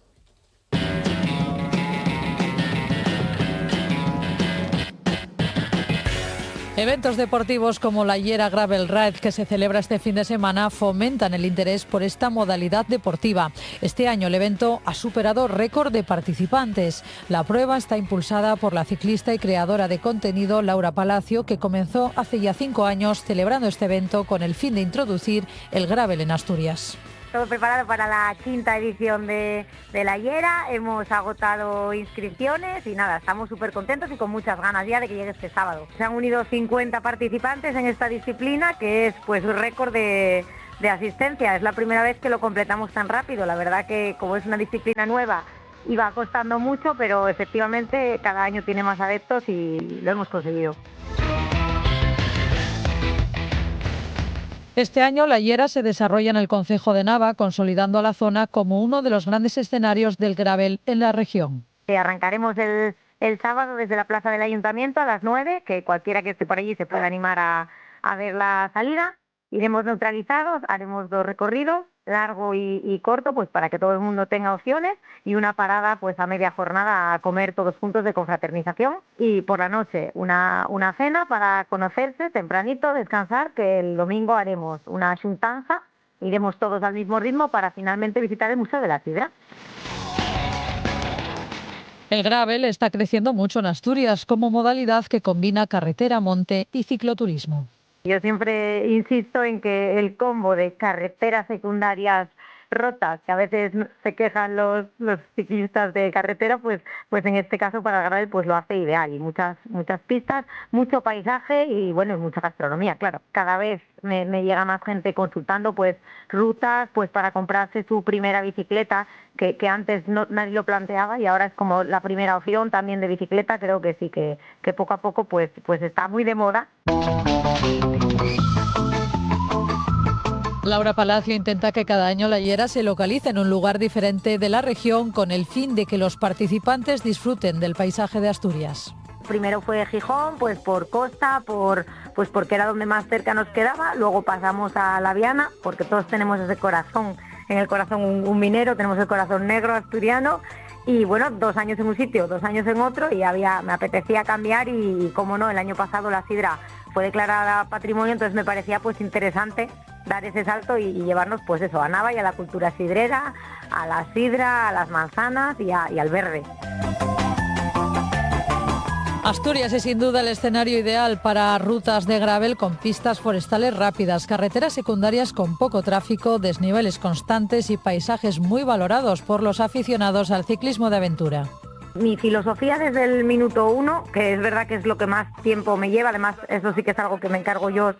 S: Eventos deportivos como la Layera Gravel Ride, que se celebra este fin de semana, fomentan el interés por esta modalidad deportiva. Este año el evento ha superado récord de participantes. La prueba está impulsada por la ciclista y creadora de contenido Laura Palacio, que comenzó hace ya 5 años celebrando este evento con el fin de introducir el gravel en Asturias.
X: Todo preparado para la 5ª edición de la Layera. Hemos agotado inscripciones y nada, estamos súper contentos y con muchas ganas ya de que llegue este sábado. Se han unido 50 participantes en esta disciplina, que es pues un récord de de asistencia. Es la primera vez que lo completamos tan rápido. La verdad que como es una disciplina nueva, iba costando mucho, pero efectivamente cada año tiene más adeptos y lo hemos conseguido.
S: Este año la Llera se desarrolla en el concejo de Nava, consolidando a la zona como uno de los grandes escenarios del gravel en la región.
X: Arrancaremos el sábado desde la plaza del Ayuntamiento a las 9, que cualquiera que esté por allí se pueda animar a ver la salida. Iremos neutralizados, haremos 2 recorridos, largo y corto, pues para que todo el mundo tenga opciones, y una parada pues a media jornada a comer todos juntos de confraternización, y por la noche una cena para conocerse tempranito, descansar, que el domingo haremos una xuntanza, iremos todos al mismo ritmo para finalmente visitar el Museo de la Sidra.
S: El gravel está creciendo mucho en Asturias como modalidad que combina carretera, monte y cicloturismo.
X: Yo siempre insisto en que el combo de carreteras secundarias rotas, que a veces se quejan los ciclistas de carretera, pues en este caso para el gravel pues lo hace ideal, y muchas pistas, mucho paisaje y bueno, mucha gastronomía, claro. Cada vez me llega más gente consultando pues rutas pues para comprarse su primera bicicleta, que antes nadie lo planteaba y ahora es como la primera opción también de bicicleta. Creo que sí, que poco a poco pues está muy de moda.
S: Laura Palacio intenta que cada año la Llera se localice en un lugar diferente de la región con el fin de que los participantes disfruten del paisaje de Asturias.
X: Primero fue Gijón, pues por costa, porque era donde más cerca nos quedaba. Luego pasamos a La Viana, porque todos tenemos ese corazón, en el corazón un minero, tenemos el corazón negro asturiano. Y bueno, 2 años en un sitio, 2 años en otro, y me apetecía cambiar, y cómo no, el año pasado la sidra fue declarada patrimonio, entonces me parecía pues interesante dar ese salto y llevarnos pues eso, a Nava y a la cultura sidrera, a la sidra, a las manzanas y al verde.
S: Asturias es sin duda el escenario ideal para rutas de gravel con pistas forestales rápidas, carreteras secundarias con poco tráfico, desniveles constantes y paisajes muy valorados por los aficionados al ciclismo de aventura.
X: Mi filosofía desde el minuto 1, que es verdad que es lo que más tiempo me lleva, además eso sí que es algo que me encargo yo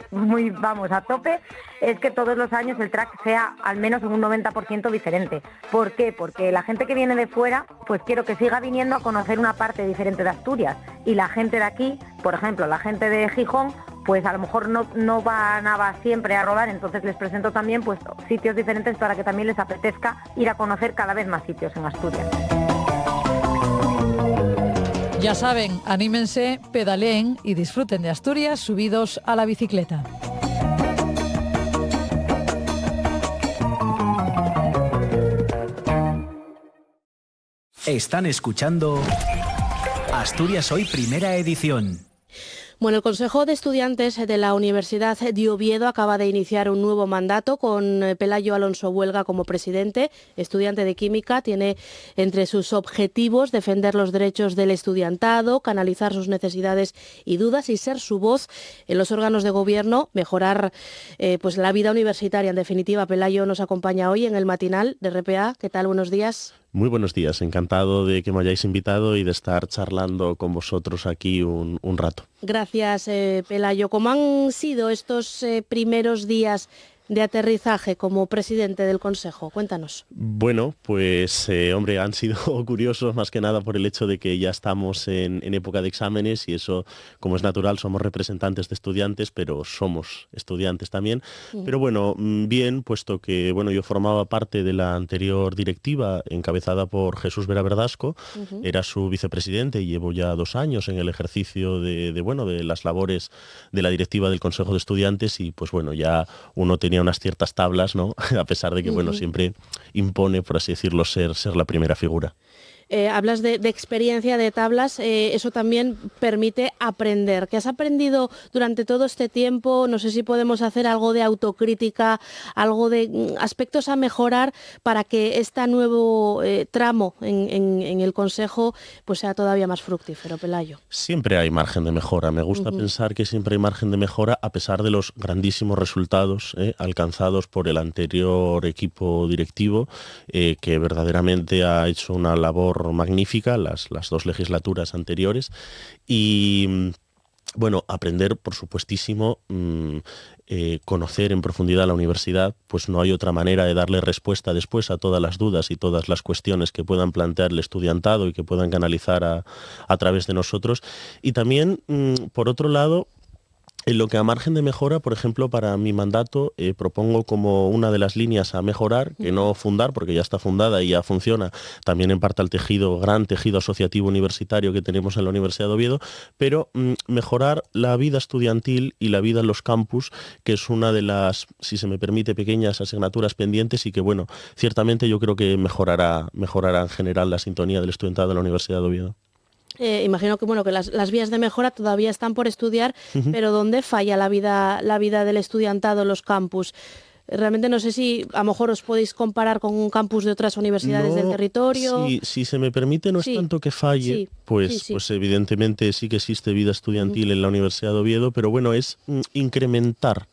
X: a tope, es que todos los años el track sea al menos en un 90% diferente. ¿Por qué? Porque la gente que viene de fuera, pues quiero que siga viniendo a conocer una parte diferente de Asturias, y la gente de aquí, por ejemplo, la gente de Gijón, pues a lo mejor no va a Nava siempre a rodar, entonces les presento también pues sitios diferentes para que también les apetezca ir a conocer cada vez más sitios en Asturias.
S: Ya saben, anímense, pedaleen y disfruten de Asturias subidos a la bicicleta.
B: Están escuchando Asturias Hoy Primera Edición.
A: Bueno, el Consejo de Estudiantes de la Universidad de Oviedo acaba de iniciar un nuevo mandato con Pelayo Alonso Huelga como presidente. Estudiante de Química, tiene entre sus objetivos defender los derechos del estudiantado, canalizar sus necesidades y dudas y ser su voz en los órganos de gobierno, mejorar pues la vida universitaria. En definitiva, Pelayo nos acompaña hoy en el matinal de RPA. ¿Qué tal? Buenos días.
C: Muy buenos días, encantado de que me hayáis invitado y de estar charlando con vosotros aquí un rato.
A: Gracias, Pelayo. ¿Cómo han sido estos primeros días de aterrizaje como presidente del Consejo? Cuéntanos.
C: Bueno, pues hombre, han sido curiosos más que nada por el hecho de que ya estamos en época de exámenes, y eso, como es natural, somos representantes de estudiantes, pero somos estudiantes también. Pero bueno, bien, puesto que bueno, yo formaba parte de la anterior directiva encabezada por Jesús Vera Verdasco, era su vicepresidente y llevo ya 2 años en el ejercicio de las labores de la directiva del Consejo de Estudiantes, y pues bueno, ya uno tenía unas ciertas tablas, ¿no? A pesar de que bueno, siempre impone, por así decirlo, ser la primera figura.
A: Hablas de experiencia, de tablas, eso también permite aprender. ¿Qué has aprendido durante todo este tiempo? No sé si podemos hacer algo de autocrítica, algo de aspectos a mejorar para que este nuevo tramo en el Consejo pues sea todavía más fructífero, Pelayo.
C: Siempre hay margen de mejora. Me gusta pensar que siempre hay margen de mejora a pesar de los grandísimos resultados alcanzados por el anterior equipo directivo, que verdaderamente ha hecho una labor magnífica las 2 legislaturas anteriores, y Bueno, aprender, por supuestísimo, conocer en profundidad la universidad, pues no hay otra manera de darle respuesta después a todas las dudas y todas las cuestiones que puedan plantear el estudiantado y que puedan canalizar a través de nosotros. Y también, por otro lado, en lo que a margen de mejora, por ejemplo, para mi mandato propongo como una de las líneas a mejorar, que no fundar, porque ya está fundada y ya funciona, también en parte al gran tejido asociativo universitario que tenemos en la Universidad de Oviedo, pero mejorar la vida estudiantil y la vida en los campus, que es una de las, si se me permite, pequeñas asignaturas pendientes y que, bueno, ciertamente yo creo que mejorará en general la sintonía del estudiantado de la Universidad de Oviedo.
A: Imagino que que las vías de mejora todavía están por estudiar, pero ¿dónde falla la vida del estudiantado en los campus? Realmente no sé si a lo mejor os podéis comparar con un campus de otras universidades del territorio.
C: Si se me permite, no es tanto que falle, pues evidentemente sí que existe vida estudiantil en la Universidad de Oviedo, pero bueno, es incrementar.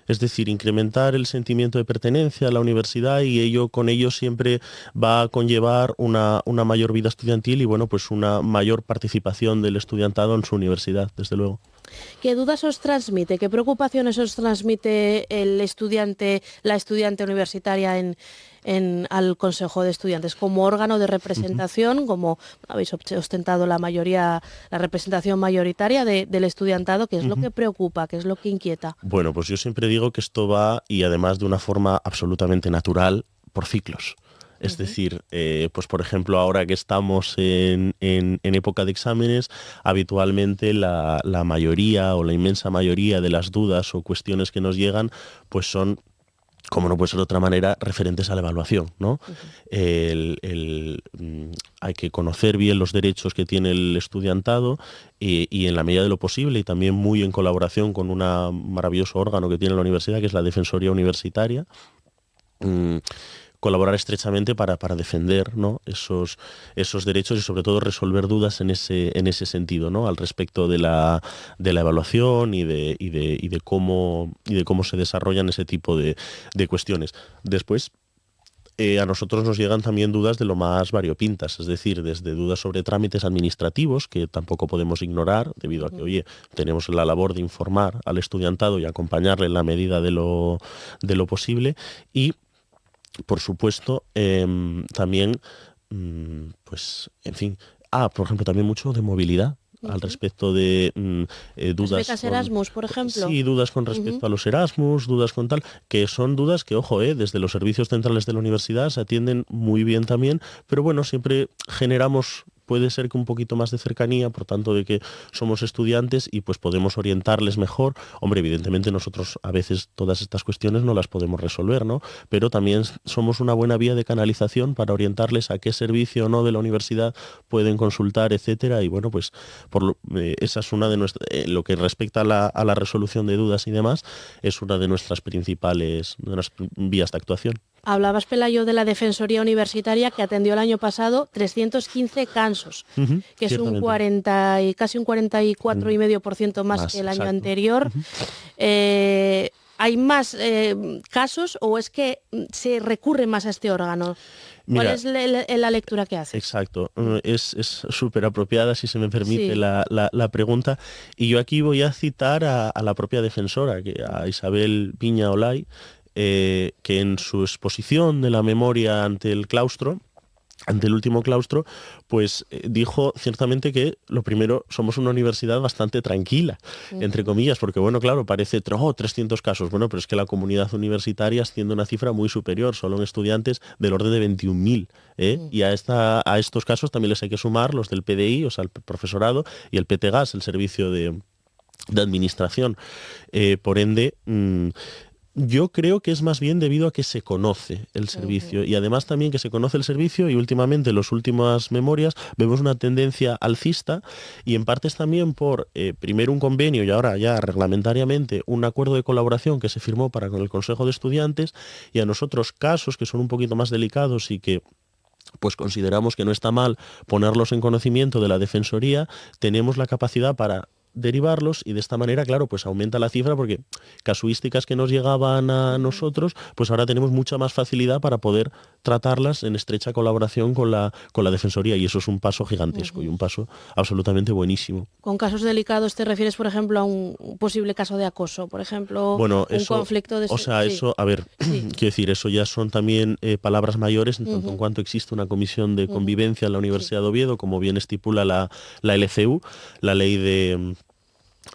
C: Es decir, incrementar el sentimiento de pertenencia a la universidad y con ello siempre va a conllevar una mayor vida estudiantil y bueno, pues una mayor participación del estudiantado en su universidad, desde luego.
A: ¿Qué dudas os transmite? ¿Qué preocupaciones os transmite la estudiante universitaria al Consejo de Estudiantes como órgano de representación, como habéis ostentado la representación mayoritaria del estudiantado? ¿Qué es lo que preocupa? ¿Qué es lo que inquieta?
C: Bueno, pues yo siempre digo que esto va, y además de una forma absolutamente natural, por ciclos. Es decir, pues por ejemplo, ahora que estamos en época de exámenes, habitualmente la mayoría o la inmensa mayoría de las dudas o cuestiones que nos llegan, pues son, como no puede ser de otra manera, referentes a la evaluación, ¿no? Hay que conocer bien los derechos que tiene el estudiantado y en la medida de lo posible, y también muy en colaboración con un maravilloso órgano que tiene la universidad, que es la Defensoría Universitaria, colaborar estrechamente para defender, ¿no?, esos derechos y sobre todo resolver dudas en ese sentido, ¿no?, al respecto de la evaluación y de cómo se desarrollan ese tipo de cuestiones. Después, a nosotros nos llegan también dudas de lo más variopintas, es decir, desde dudas sobre trámites administrativos, que tampoco podemos ignorar, debido a que, tenemos la labor de informar al estudiantado y acompañarle en la medida de lo posible, y por supuesto, también, pues, en fin, por ejemplo, también mucho de movilidad al respecto de dudas.
A: ¿Las becas Erasmus, por ejemplo?
C: Sí, dudas con respecto a los Erasmus, dudas con tal, que son dudas que, ojo, desde los servicios centrales de la universidad se atienden muy bien también, pero bueno, siempre generamos, puede ser que un poquito más de cercanía, por tanto de que somos estudiantes y pues podemos orientarles mejor. Hombre, evidentemente nosotros a veces todas estas cuestiones no las podemos resolver, ¿no? Pero también somos una buena vía de canalización para orientarles a qué servicio o no de la universidad pueden consultar, etcétera. Y bueno, pues esa es una de nuestras, lo que respecta a la resolución de dudas y demás, es una de nuestras principales vías de actuación.
A: Hablabas, Pelayo, de la Defensoría Universitaria, que atendió el año pasado 315 casos, que es casi un 44,5% más que el año anterior. ¿Hay más casos o es que se recurre más a este órgano? ¿Cuál es la lectura que hace?
C: Exacto, es súper apropiada, si se me permite, la pregunta. Y yo aquí voy a citar a la propia defensora, a Isabel Piña Olay, que en su exposición de la memoria ante el último claustro, pues dijo ciertamente que lo primero, somos una universidad bastante tranquila, entre comillas, porque bueno, claro, parece 300 casos, bueno, pero es que la comunidad universitaria asciende a una cifra muy superior, solo en estudiantes del orden de 21.000, y a estos casos también les hay que sumar los del PDI, o sea, el profesorado, y el PTGAS, el servicio de administración. Por ende, yo creo que es más bien debido a que se conoce el servicio y además también que se conoce el servicio, y últimamente en las últimas memorias vemos una tendencia alcista, y en parte es también por primero un convenio y ahora ya reglamentariamente un acuerdo de colaboración que se firmó con el Consejo de Estudiantes, y a nosotros casos que son un poquito más delicados y que pues consideramos que no está mal ponerlos en conocimiento de la Defensoría, tenemos la capacidad para derivarlos y de esta manera, claro, pues aumenta la cifra porque casuísticas que nos llegaban a nosotros, pues ahora tenemos mucha más facilidad para poder tratarlas en estrecha colaboración con la Defensoría, y eso es un paso gigantesco y un paso absolutamente buenísimo.
A: Con casos delicados te refieres, por ejemplo, a un posible caso de acoso, por ejemplo,
C: bueno,
A: un conflicto de...
C: O sea, sí. Eso, a ver, quiero decir, eso ya son también palabras mayores en tanto en cuanto existe una comisión de convivencia en la Universidad de Oviedo, como bien estipula la LCU, la Ley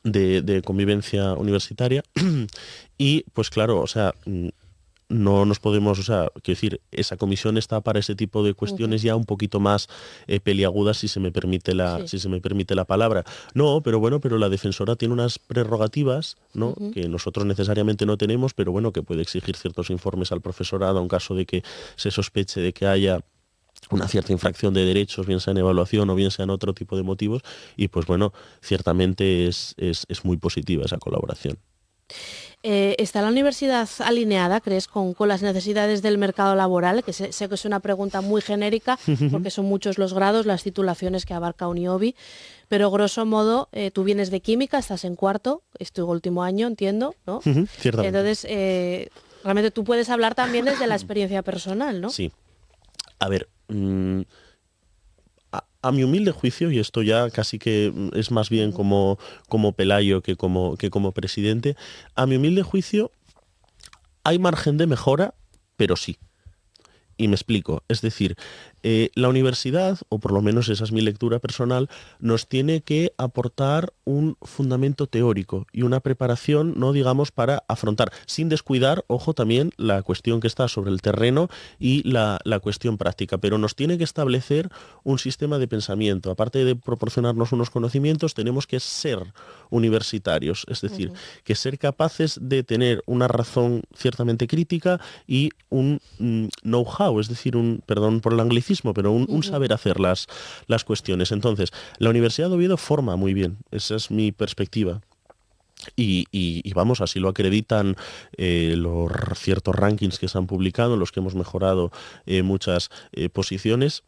C: de Convivencia Universitaria, y pues claro, o sea, no nos podemos, o sea, quiero decir, esa comisión está para ese tipo de cuestiones ya un poquito más peliagudas, si se me permite la palabra. No, pero bueno, pero la defensora tiene unas prerrogativas, ¿no? Que nosotros necesariamente no tenemos, pero bueno, que puede exigir ciertos informes al profesorado en caso de que se sospeche de que haya una cierta infracción de derechos, bien sea en evaluación o bien sea en otro tipo de motivos, y pues bueno, ciertamente es muy positiva esa colaboración.
A: ¿Está la universidad alineada, crees, con las necesidades del mercado laboral? Que sé que es una pregunta muy genérica, porque son muchos los grados, las titulaciones que abarca Uniobi, pero grosso modo, tú vienes de química, estás en cuarto, es tu último año, entiendo, ¿no?
C: Ciertamente.
A: Entonces, realmente tú puedes hablar también desde la experiencia personal, ¿no?
C: Sí. A ver, a mi humilde juicio, y esto ya casi que es más bien como Pelayo que como presidente, a mi humilde juicio hay margen de mejora, pero sí. Y me explico, es decir, la universidad, o por lo menos esa es mi lectura personal, nos tiene que aportar un fundamento teórico y una preparación, no digamos, para afrontar, sin descuidar, ojo, también la cuestión que está sobre el terreno y la cuestión práctica, pero nos tiene que establecer un sistema de pensamiento. Aparte de proporcionarnos unos conocimientos, tenemos que ser universitarios, es decir, que ser capaces de tener una razón ciertamente crítica y un know-how, es decir, perdón por el anglicismo, pero un saber hacer las cuestiones. Entonces, la Universidad de Oviedo forma muy bien, esa es mi perspectiva. Y vamos, así lo acreditan los ciertos rankings que se han publicado, en los que hemos mejorado muchas posiciones.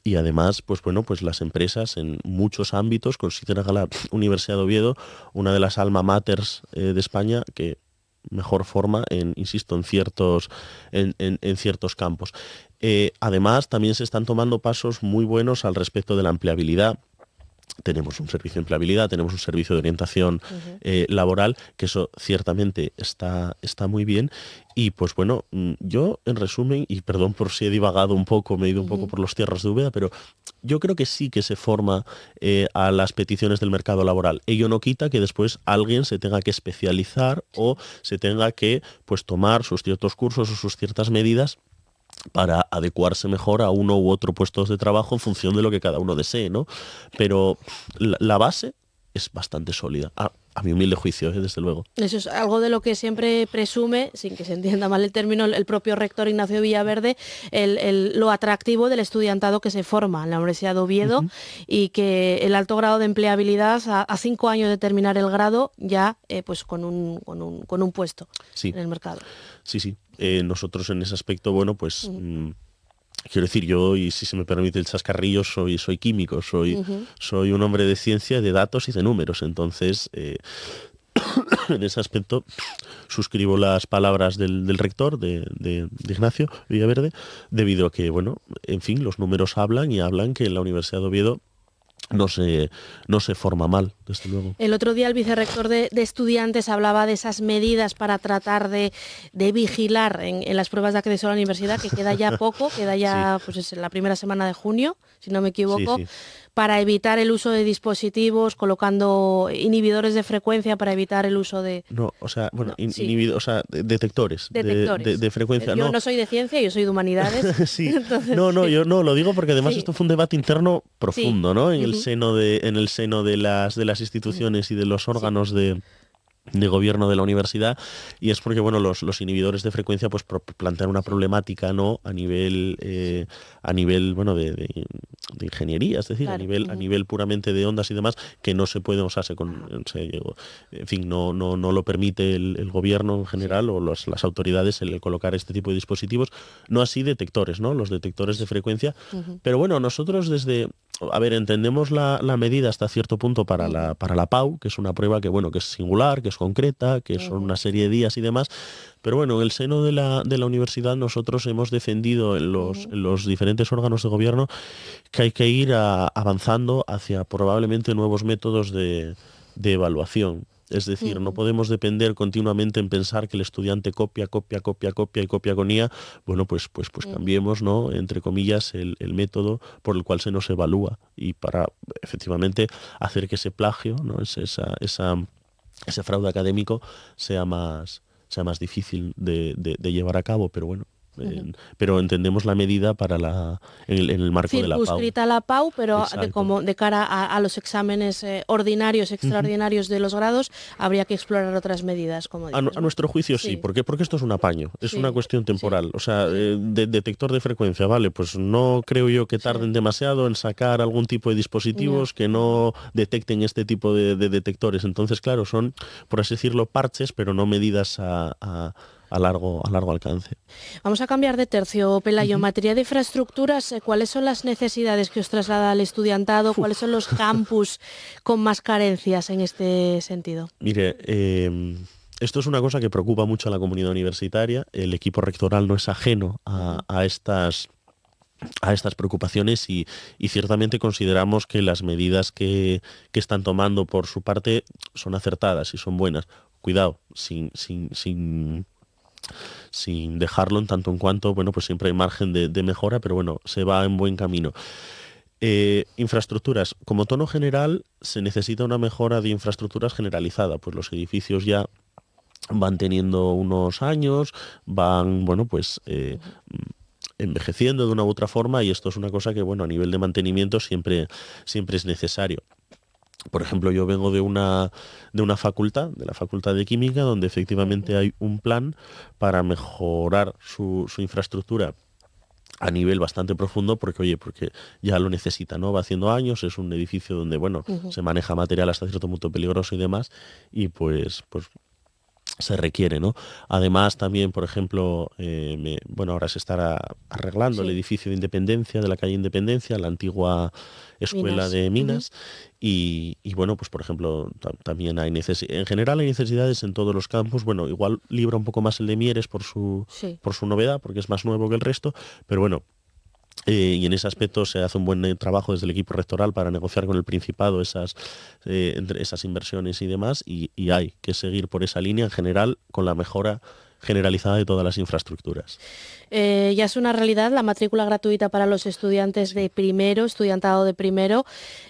C: Y además, pues bueno, pues las empresas en muchos ámbitos consideran a la Universidad de Oviedo una de las alma maters de España que mejor forma, insisto, en ciertos campos. Además, también se están tomando pasos muy buenos al respecto de la empleabilidad. Tenemos un servicio de empleabilidad, tenemos un servicio de orientación laboral, que eso ciertamente está muy bien. Y pues bueno, yo en resumen, y perdón por si he divagado un poco, me he ido un poco por los tierras de Úbeda, pero yo creo que sí que se forma a las peticiones del mercado laboral. Ello no quita que después alguien se tenga que especializar o se tenga que pues tomar sus ciertos cursos o sus ciertas medidas para adecuarse mejor a uno u otro puesto de trabajo en función de lo que cada uno desee, ¿no? Pero la base es bastante sólida, a mi humilde juicio, desde luego.
A: Eso es algo de lo que siempre presume, sin que se entienda mal el término, el propio rector Ignacio Villaverde, lo atractivo del estudiantado que se forma en la Universidad de Oviedo y que el alto grado de empleabilidad a 5 años de terminar el grado ya pues con un puesto en el mercado.
C: Sí. Nosotros en ese aspecto, bueno, pues quiero decir, yo, y si se me permite el chascarrillo, soy químico, soy un hombre de ciencia, de datos y de números. Entonces, en ese aspecto, suscribo las palabras del rector, de Ignacio Villaverde, debido a que, bueno, en fin, los números hablan que en la Universidad de Oviedo no se forma mal, desde luego.
A: El otro día el vicerrector de estudiantes hablaba de esas medidas para tratar de vigilar en las pruebas de acceso a la universidad, que queda ya poco, queda ya pues es la primera semana de junio, si no me equivoco, para evitar el uso de dispositivos, colocando inhibidores de frecuencia para evitar el uso de...
C: detectores. De frecuencia.
A: Yo no soy de ciencia, yo soy de humanidades.
C: Sí. Entonces, yo no lo digo porque además esto fue un debate interno profundo, ¿no? En el seno de las instituciones y de los órganos de gobierno de la universidad, y es porque bueno, los inhibidores de frecuencia pues plantean una problemática, ¿no?, a nivel bueno de ingeniería, es decir,
A: Claro.
C: a nivel puramente de ondas y demás, que no se puede, en fin, no lo permite el gobierno en general o las autoridades el colocar este tipo de dispositivos, no así detectores, ¿no?, los detectores de frecuencia. Pero bueno, nosotros entendemos la medida hasta cierto punto para la PAU, que es una prueba que bueno, que es singular, que es concreta, que son una serie de días y demás, pero bueno, en el seno de la universidad nosotros hemos defendido en los diferentes órganos de gobierno que hay que ir avanzando hacia probablemente nuevos métodos de evaluación. Es decir, no podemos depender continuamente en pensar que el estudiante copia y copia con IA. Bueno, pues cambiemos, ¿no?, entre comillas, el método por el cual se nos evalúa, y para efectivamente hacer que ese plagio, ¿no?, ese fraude académico sea más difícil de llevar a cabo, pero bueno. Pero entendemos la medida en el marco de la PAU.
A: Circunscrita la PAU, pero de cara a los exámenes ordinarios, extraordinarios de los grados, habría que explorar otras medidas, como dices,
C: a nuestro juicio sí. ¿Por qué? Porque esto es un apaño, es una cuestión temporal. O sea, detector de frecuencia, vale, pues no creo yo que tarden demasiado en sacar algún tipo de dispositivos que no detecten este tipo de detectores. Entonces, claro, son, por así decirlo, parches, pero no medidas a largo alcance.
A: Vamos a cambiar de tercio, Pelayo. En materia de infraestructuras, ¿cuáles son las necesidades que os traslada el estudiantado? ¿Cuáles son los campus con más carencias en este sentido?
C: Mire, esto es una cosa que preocupa mucho a la comunidad universitaria. El equipo rectoral no es ajeno a estas preocupaciones y ciertamente consideramos que las medidas que están tomando por su parte son acertadas y son buenas. Cuidado, sin dejarlo en tanto en cuanto, bueno, pues siempre hay margen de mejora, pero bueno, se va en buen camino. Infraestructuras. Como tono general, se necesita una mejora de infraestructuras generalizada, pues los edificios ya van teniendo unos años, van, bueno, pues envejeciendo de una u otra forma, y esto es una cosa que, bueno, a nivel de mantenimiento siempre es necesario. Por ejemplo, yo vengo de una facultad, de la Facultad de Química, donde efectivamente hay un plan para mejorar su infraestructura a nivel bastante profundo, porque ya lo necesita, ¿no? Va haciendo años, es un edificio donde, bueno, se maneja material hasta cierto punto peligroso y demás, y pues se requiere, ¿no? Además también, por ejemplo, ahora se estará arreglando el edificio de Independencia, de la calle Independencia, la antigua escuela de Minas, y bueno, pues por ejemplo, también hay en general hay necesidades en todos los campus. Bueno, igual libra un poco más el de Mieres por su novedad, porque es más nuevo que el resto, pero bueno, y en ese aspecto se hace un buen trabajo desde el equipo rectoral para negociar con el Principado esas inversiones y demás, y hay que seguir por esa línea en general con la mejora generalizada de todas las infraestructuras.
A: Ya es una realidad la matrícula gratuita para los estudiantes de primero, estudiantado de primero.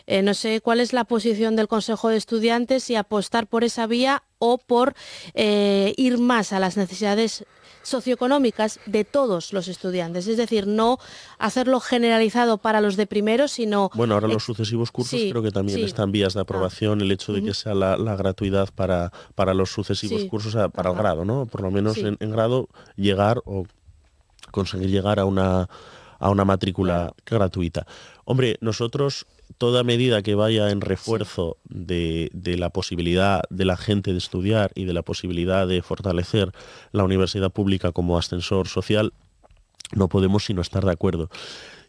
A: No sé cuál es la posición del Consejo de Estudiantes, si apostar por esa vía o por ir más a las necesidades socioeconómicas de todos los estudiantes, es decir, no hacerlo generalizado para los de primero, sino...
C: Bueno, ahora los sucesivos cursos creo que también están vías de aprobación, el hecho de que sea la gratuidad para los sucesivos cursos, para el grado, ¿no? Por lo menos en grado llegar o conseguir llegar a una matrícula gratuita. Hombre, nosotros, toda medida que vaya en refuerzo de la posibilidad de la gente de estudiar y de la posibilidad de fortalecer la universidad pública como ascensor social, no podemos sino estar de acuerdo.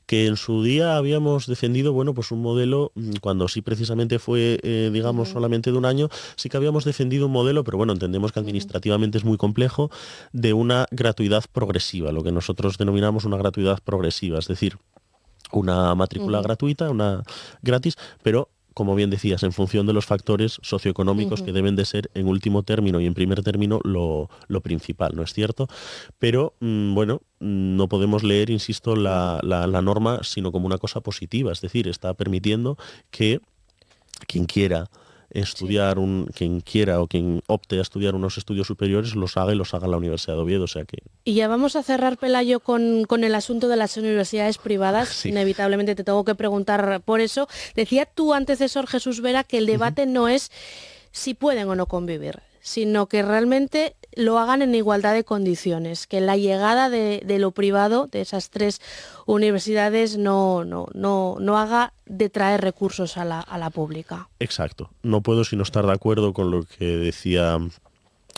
C: Que en su día habíamos defendido, bueno, pues un modelo, cuando sí precisamente fue, digamos, solamente de un año, sí que habíamos defendido un modelo, pero bueno, entendemos que administrativamente es muy complejo, de una gratuidad progresiva, lo que nosotros denominamos una gratuidad progresiva, es decir, una matrícula gratuita, una gratis, pero como bien decías, en función de los factores socioeconómicos que deben de ser en último término y en primer término lo principal, ¿no es cierto? Pero bueno, no podemos leer, insisto, la norma sino como una cosa positiva, es decir, está permitiendo que quien quiera estudiar, quien quiera o quien opte a estudiar unos estudios superiores los haga en la Universidad de Oviedo, o sea que...
A: Y ya vamos a cerrar, Pelayo, con el asunto de las universidades privadas. Sí. Inevitablemente te tengo que preguntar por eso. Decía tu antecesor Jesús Vera que el debate no es si pueden o no convivir, sino que realmente lo hagan en igualdad de condiciones, que la llegada de lo privado, de esas 3 universidades, no haga detraer recursos a la pública.
C: Exacto. No puedo sino estar de acuerdo con lo que decía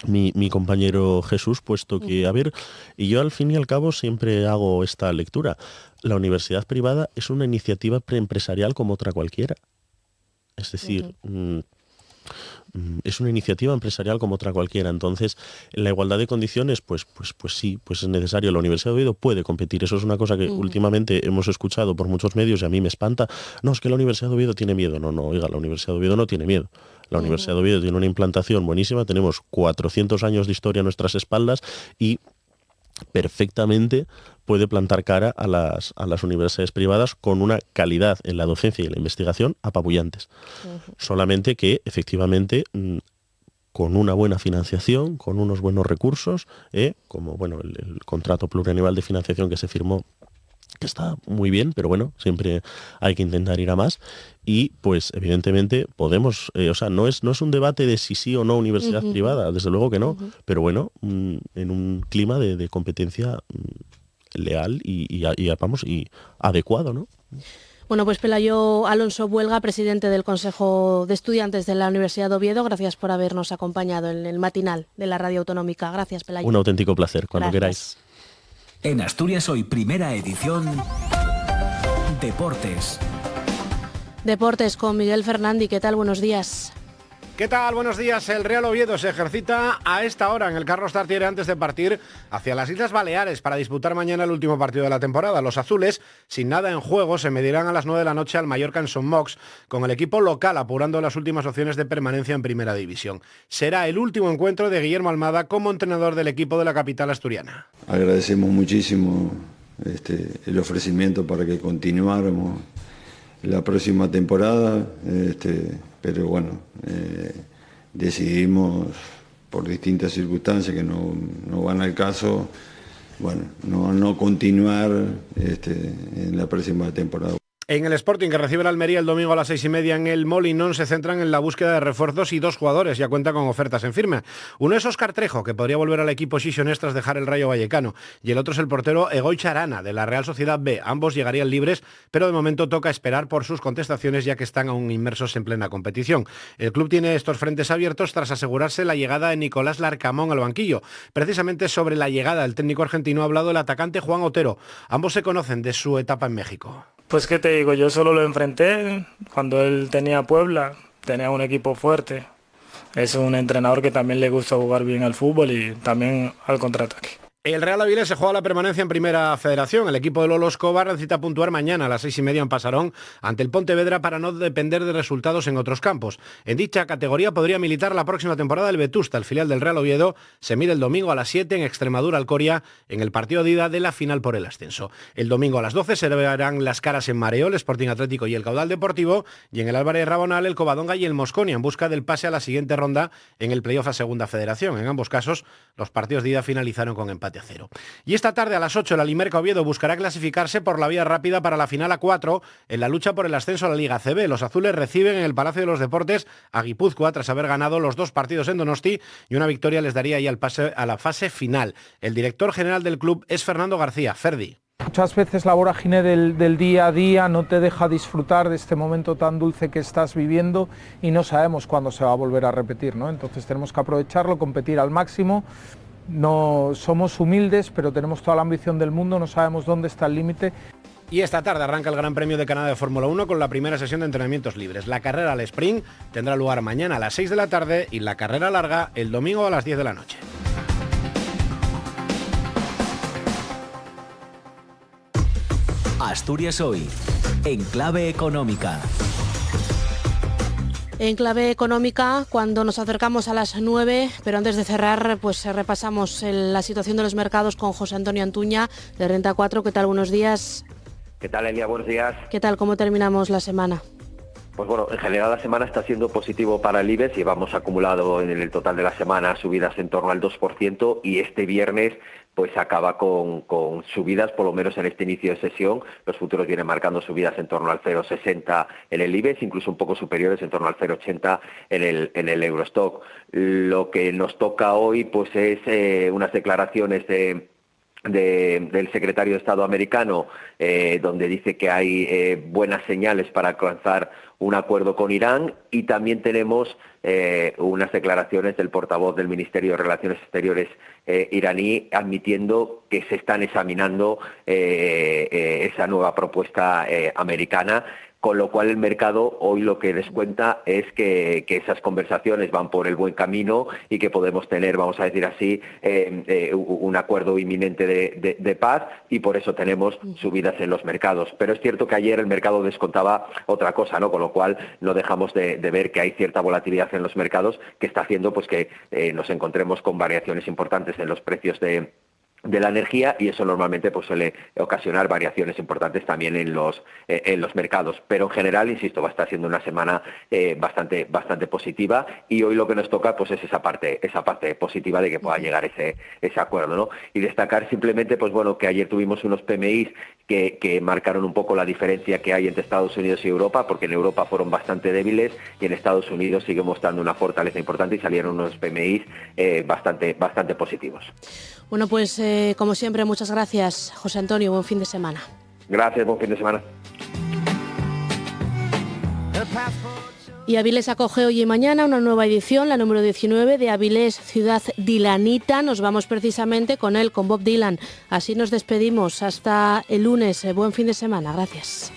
C: mi compañero Jesús, puesto que, a ver, y yo al fin y al cabo siempre hago esta lectura. La universidad privada es una iniciativa preempresarial como otra cualquiera. Es decir, es una iniciativa empresarial como otra cualquiera. Entonces, en la igualdad de condiciones, pues sí, pues es necesario. La Universidad de Oviedo puede competir. Eso es una cosa que últimamente hemos escuchado por muchos medios y a mí me espanta. No, es que la Universidad de Oviedo tiene miedo. No, oiga, la Universidad de Oviedo no tiene miedo. La Universidad de Oviedo tiene una implantación buenísima. Tenemos 400 años de historia a nuestras espaldas y perfectamente puede plantar cara a las universidades privadas con una calidad en la docencia y en la investigación apabullantes. Solamente que, efectivamente, con una buena financiación, con unos buenos recursos, como bueno el contrato plurianual de financiación que se firmó, que está muy bien, pero bueno, siempre hay que intentar ir a más. Y pues evidentemente podemos, no es un debate de si sí o no universidad privada, desde luego que no, pero bueno, en un clima de competencia leal y adecuado, ¿no?
A: Bueno, pues Pelayo Alonso Buelga, presidente del Consejo de Estudiantes de la Universidad de Oviedo, gracias por habernos acompañado en el matinal de la Radio Autonómica. Gracias, Pelayo.
C: Un auténtico placer, cuando queráis.
B: En Asturias Hoy, primera edición, Deportes.
A: Deportes con Miguel Fernández. ¿Qué tal? Buenos días.
D: ¿Qué tal? Buenos días. El Real Oviedo se ejercita a esta hora en el Carlos Tartiere antes de partir hacia las Islas Baleares para disputar mañana el último partido de la temporada. Los azules, sin nada en juego, se medirán a las 9 de la noche al Mallorca en Son Mox, con el equipo local apurando las últimas opciones de permanencia en Primera División. Será el último encuentro de Guillermo Almada como entrenador del equipo de la capital asturiana.
P: Agradecemos muchísimo el ofrecimiento para que continuáramos la próxima temporada, pero bueno, decidimos por distintas circunstancias que no van al caso, bueno, no continuar en la próxima temporada.
D: En el Sporting, que recibe el Almería el domingo a las 6:30 en el Molinón, se centran en la búsqueda de refuerzos y 2 jugadores ya cuenta con ofertas en firme. Uno es Óscar Trejo, que podría volver al equipo Xixonés tras dejar el Rayo Vallecano, y el otro es el portero Egoich Arana, de la Real Sociedad B. Ambos llegarían libres, pero de momento toca esperar por sus contestaciones, ya que están aún inmersos en plena competición. El club tiene estos frentes abiertos tras asegurarse la llegada de Nicolás Larcamón al banquillo. Precisamente sobre la llegada del técnico argentino ha hablado el atacante Juan Otero. Ambos se conocen de su etapa en México.
Q: Pues qué te digo, yo solo lo enfrenté cuando él tenía Puebla, tenía un equipo fuerte. Es un entrenador que también le gusta jugar bien al fútbol y también al contraataque.
D: El Real Avilés se juega la permanencia en Primera Federación. El equipo de Lolo Escobar necesita puntuar mañana a las 6:30 en Pasarón ante el Pontevedra para no depender de resultados en otros campos. En dicha categoría podría militar la próxima temporada el Vetusta. El filial del Real Oviedo se mide el domingo a las 7 en Extremadura Alcoria en el partido de ida de la final por el ascenso. El domingo a las 12 se verán las caras en Mareo, el Sporting Atlético y el Caudal Deportivo, y en el Álvarez Rabonal el Covadonga y el Mosconia en busca del pase a la siguiente ronda en el playoff a Segunda Federación. En ambos casos los partidos de ida finalizaron con empate a 0. Y esta tarde a las 8 la Limerca Oviedo buscará clasificarse por la vía rápida para la final a 4 en la lucha por el ascenso a la Liga CB. Los azules reciben en el Palacio de los Deportes a Guipúzcoa tras haber ganado los 2 partidos en Donosti, y una victoria les daría ya el pase a la fase final. El director general del club es Fernando García. Ferdi.
R: Muchas veces la vorágine del día a día no te deja disfrutar de este momento tan dulce que estás viviendo y no sabemos cuándo se va a volver a repetir, ¿no? Entonces tenemos que aprovecharlo, competir al máximo. No somos humildes, pero tenemos toda la ambición del mundo, no sabemos dónde está el límite.
D: Y esta tarde arranca el Gran Premio de Canadá de Fórmula 1 con la primera sesión de entrenamientos libres. La carrera al sprint tendrá lugar mañana a las 6 de la tarde y la carrera larga el domingo a las 10 de la noche.
B: Asturias Hoy, en clave económica.
A: En clave económica, cuando nos acercamos a las 9, pero antes de cerrar, pues repasamos la situación de los mercados con José Antonio Antuña, de Renta 4. ¿Qué tal? Buenos días.
Y: ¿Qué tal, Elia? Buenos días.
A: ¿Qué tal? ¿Cómo terminamos la semana?
Y: Pues bueno, en general la semana está siendo positivo para el IBEX. Llevamos acumulado en el total de la semana subidas en torno al 2% y este viernes pues acaba con subidas, por lo menos en este inicio de sesión. Los futuros vienen marcando subidas en torno al 0,60 en el IBEX, incluso un poco superiores, en torno al 0,80 en el Eurostock. Lo que nos toca hoy pues es unas declaraciones del secretario de Estado americano, donde dice que hay buenas señales para alcanzar un acuerdo con Irán, y también tenemos unas declaraciones del portavoz del Ministerio de Relaciones Exteriores iraní admitiendo que se están examinando esa nueva propuesta americana, con lo cual el mercado hoy lo que descuenta es que esas conversaciones van por el buen camino y que podemos tener, vamos a decir así, un acuerdo inminente de paz, y por eso tenemos subidas en los mercados. Pero es cierto que ayer el mercado descontaba otra cosa, ¿no? Con lo cual no dejamos de ver que hay cierta volatilidad en los mercados que está haciendo pues que nos encontremos con variaciones importantes en los precios de la energía, y eso normalmente pues suele ocasionar variaciones importantes también en los mercados. Pero en general, insisto, va a estar siendo una semana bastante positiva, y hoy lo que nos toca pues es esa parte positiva de que pueda llegar ese acuerdo, ¿no? Y destacar simplemente pues bueno, que ayer tuvimos unos PMIs que marcaron un poco la diferencia que hay entre Estados Unidos y Europa, porque en Europa fueron bastante débiles y en Estados Unidos sigue mostrando una fortaleza importante, y salieron unos PMIs bastante positivos.
A: Bueno, pues como siempre, muchas gracias, José Antonio. Buen fin de semana.
Y: Gracias, buen fin de semana.
A: Y Avilés acoge hoy y mañana una nueva edición, la número 19 de Avilés Ciudad Dilanita. Nos vamos precisamente con él, con Bob Dylan. Así nos despedimos hasta el lunes. Buen fin de semana. Gracias.